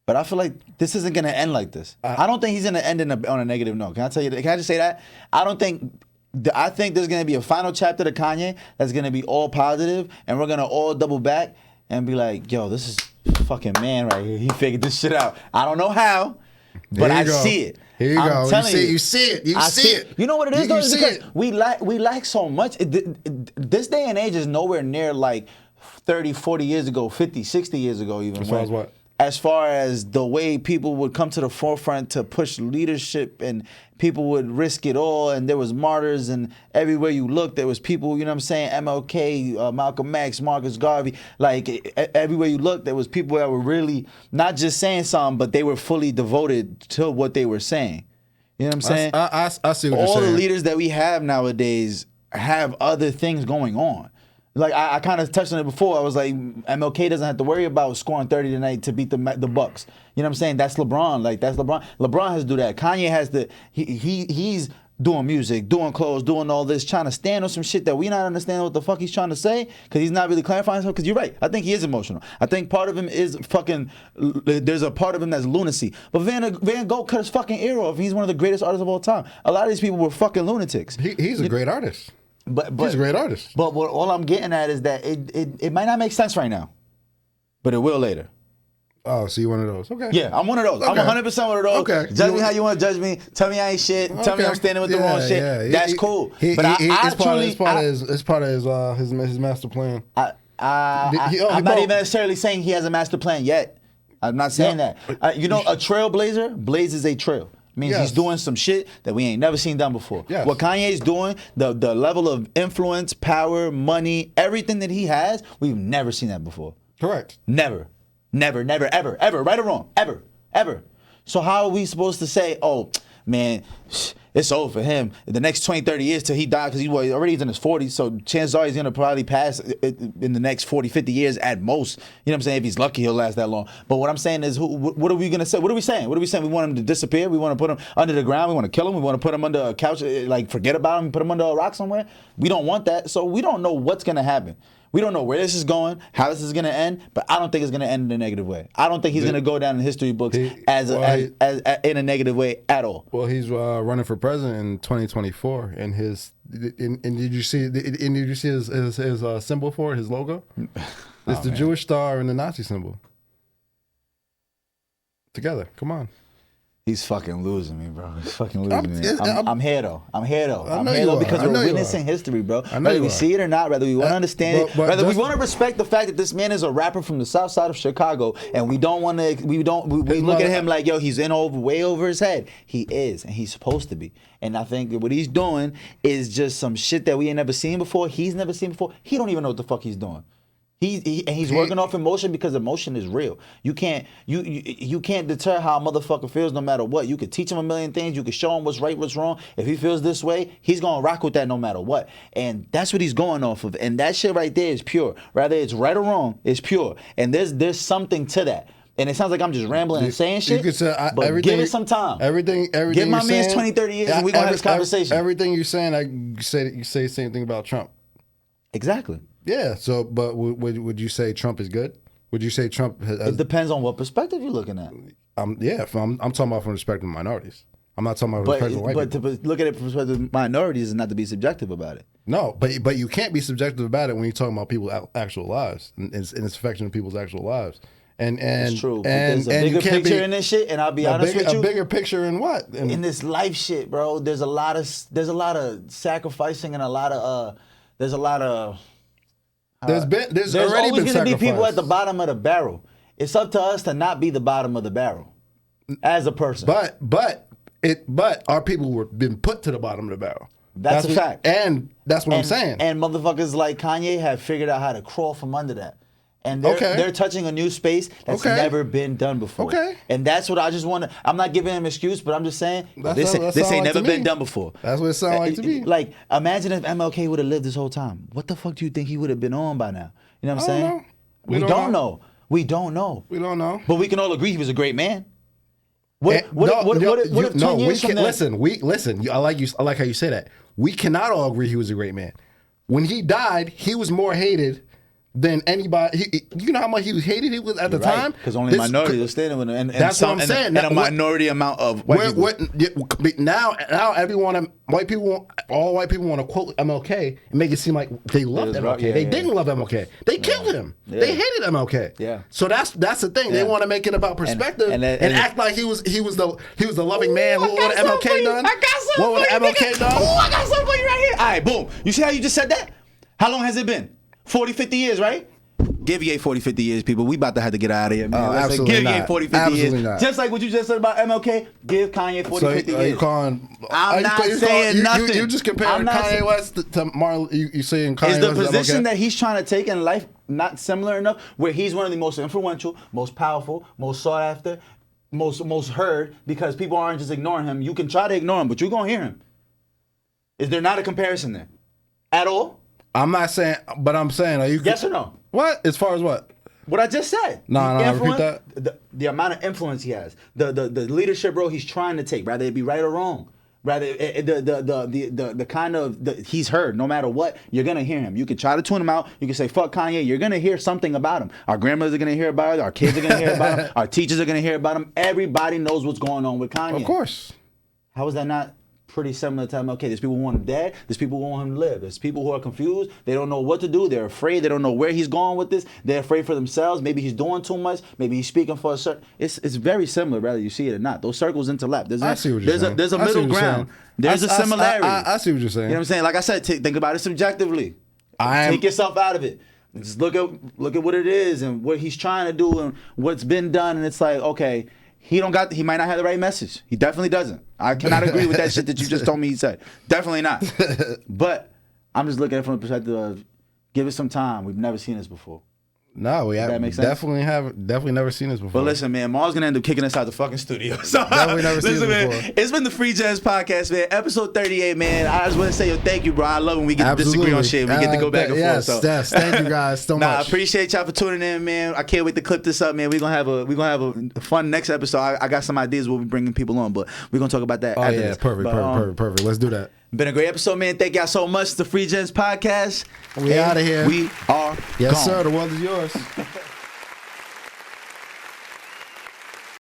But I feel like this isn't going to end like this. I don't think he's going to end on a negative note. Can I just say that? I think there's going to be a final chapter to Kanye that's going to be all positive, and we're going to all double back and be like, yo, this is fucking man right here. He figured this shit out. I don't know how, but I see it. Here you go. You see it. You know what it is, though? It's because we lack so much. This day and age is nowhere near like 30, 40 years ago, 50, 60 years ago even. As far as what? as far as the way people would come to the forefront to push leadership, and people would risk it all, and there was martyrs, and everywhere you looked there was people, you know what I'm saying, MLK, Malcolm X, Marcus Garvey, like everywhere you looked there was people that were really not just saying something, but they were fully devoted to what they were saying. You know what I'm saying? I see what you're saying. All the leaders that we have nowadays have other things going on. Like I kind of touched on it before. I was like, MLK doesn't have to worry about scoring 30 tonight to beat the Bucks. You know what I'm saying? That's LeBron. Like that's LeBron. LeBron has to do that. Kanye has to. He's doing music, doing clothes, doing all this, trying to stand on some shit that we not understanding what the fuck he's trying to say, because he's not really clarifying himself. Because you're right. I think he is emotional. I think part of him is fucking. There's a part of him that's lunacy. But Van Gogh cut his fucking ear off. He's one of the greatest artists of all time. A lot of these people were fucking lunatics. He's a great artist. But he's a great artist. But what all I'm getting at is that it might not make sense right now, but it will later. Oh, so you're one of those. Okay. Yeah, I'm one of those. Okay. I'm 100% one of those. Okay. Judge me how you want to judge me. Tell me I ain't shit. Tell me I'm standing with the wrong shit. Yeah. That's cool. It's part of his master plan. I'm not even necessarily saying he has a master plan yet. I'm not saying that. A trailblazer blazes a trail. Means he's doing some shit that we ain't never seen done before. Yes. What Kanye's doing, the level of influence, power, money, everything that he has, we've never seen that before. Correct. Never, ever, right or wrong, ever. So how are we supposed to say, oh, man, it's over for him the next 20, 30 years till he dies, because he's already in his 40s, so chances are he's going to probably pass in the next 40, 50 years at most. You know what I'm saying? If he's lucky, he'll last that long. But what I'm saying is, what are we going to say? What are we saying? We want him to disappear? We want to put him under the ground? We want to kill him? We want to put him under a couch, like forget about him, put him under a rock somewhere? We don't want that, so we don't know what's going to happen. We don't know where this is going, how this is going to end, but I don't think it's going to end in a negative way. I don't think he's going to go down in history books in a negative way at all. Well, he's running for president in 2024, and did you see his symbol for it, his logo? It's the Jewish star and the Nazi symbol together. Come on. He's fucking losing me, bro. He's fucking losing me. I'm here though. I'm here because we're witnessing history, bro. Whether we see it or not, whether we want to understand it, whether we want to respect the fact that this man is a rapper from the south side of Chicago, and we look at him like, yo, he's way over his head. He is, and he's supposed to be. And I think what he's doing is just some shit that we ain't never seen before. He's never seen before. He don't even know what the fuck he's doing. He's working off emotion, because emotion is real. You can't deter how a motherfucker feels no matter what. You could teach him a million things. You could show him what's right, what's wrong. If he feels this way, he's gonna rock with that no matter what. And that's what he's going off of. And that shit right there is pure. Whether it's right or wrong, it's pure. And there's something to that. And it sounds like I'm just rambling and saying shit, but give it some time. Everything give my man's 20, 30 years, and we're gonna have this conversation. Everything you're saying, you say the same thing about Trump. Exactly. Yeah. So, but would you say Trump is good? Would you say Trump has? It depends on what perspective you're looking at. I'm talking about from the perspective of minorities. I'm not talking about from the perspective of white people. But to look at it from the perspective of minorities is not to be subjective about it. No, but you can't be subjective about it when you're talking about people's actual lives and its affection on people's actual lives. And it's true. And there's a bigger picture in this shit, and I'll be honest with you. A bigger picture in what? In this life shit, bro. There's a lot of sacrificing, and there's always going to be people at the bottom of the barrel. It's up to us to not be the bottom of the barrel as a person. But our people were been put to the bottom of the barrel. That's a fact. And that's what I'm saying. And motherfuckers like Kanye have figured out how to crawl from under that. And they're touching a new space that's never been done before. Okay. And that's what I just want to. I'm not giving him an excuse, but I'm just saying this ain't never been done before. That's what it sounds like to me. Like, imagine if MLK would have lived this whole time. What the fuck do you think he would have been on by now? You know what I'm saying? We don't know. We don't know. But we can all agree he was a great man. What if 10 years from now? Listen. I like how you say that. We cannot all agree he was a great man. When he died, he was more hated than anybody. You know how much he was hated he was at the time? Because only minorities are standing with him. And that's what I'm saying. And a minority amount of white people. Now white people want to quote MLK and make it seem like they loved MLK. They didn't love MLK. They killed him. They hated MLK. Yeah. So that's the thing. They want to make it about perspective and act like he was the loving man. What would MLK done? I got something. What would MLK done? Oh, I got something for you right here. All right, boom. You see how you just said that? How long has it been? 40, 50 years, right? give Ye 40, 50 years, people. We about to have to get out of here, man. Oh, Let's say, absolutely give not. Ye 40, 50 Absolutely years. not. Just like what you just said about MLK, give Kanye 40, So 50 are you years. calling? I'm not saying nothing. You just comparing I'm not Kanye West to Marlon. You saying Kanye Is the West position okay? that he's trying to take in life not similar enough where he's one of the most influential, most powerful, most sought after, most heard because people aren't just ignoring him. You can try to ignore him, but you're going to hear him. Is there not a comparison there? At all? I'm not saying, but I'm saying, are you? Yes or no? What? As far as what? What I just said. No, The repeat that. The amount of influence he has, the leadership role he's trying to take, rather it be right or wrong, rather the kind of he's heard. No matter what, you're gonna hear him. You can try to tune him out. You can say fuck Kanye. You're gonna hear something about him. Our grandmothers are gonna hear about it. Our kids are gonna hear about him. Our teachers are gonna hear about him. Everybody knows what's going on with Kanye. Of course. How is that not pretty similar to him? Okay, there's people who want him dead. There's people who want him to live. There's people who are confused. They don't know what to do. They're afraid. They don't know where he's going with this. They're afraid for themselves. Maybe he's doing too much. Maybe he's speaking for a certain. It's very similar, whether you see it or not. Those circles interlap. I see what you're saying. There's a middle ground. There's a similarity. I see what you're saying. You know what I'm saying? Like I said, think about it subjectively. Take yourself out of it. Just look at what it is and what he's trying to do and what's been done. And it's like, okay, he might not have the right message. He definitely doesn't. I cannot agree with that shit that you just told me he said. Definitely not. But I'm just looking at it from the perspective of give it some time. We've never seen this before. No, we have definitely never seen this before. But listen, man, Mar's gonna end up kicking us out the fucking studio. So Definitely never seen listen, this man, before. it's been the Free Gems podcast, man. Episode 38, man. I just want to say thank you, bro. I love when we get to disagree on shit. We get to go back and forth. So. Yes, thank you guys so much. I appreciate y'all for tuning in, man. I can't wait to clip this up, man. We're gonna have a fun next episode. I got some ideas we'll be bringing people on, but we're gonna talk about that. Oh after yeah, this. perfect. Let's do that. Been a great episode, man. Thank y'all so much. The Free Gems podcast. We out of here. We are Yes, gone. sir. The world is yours.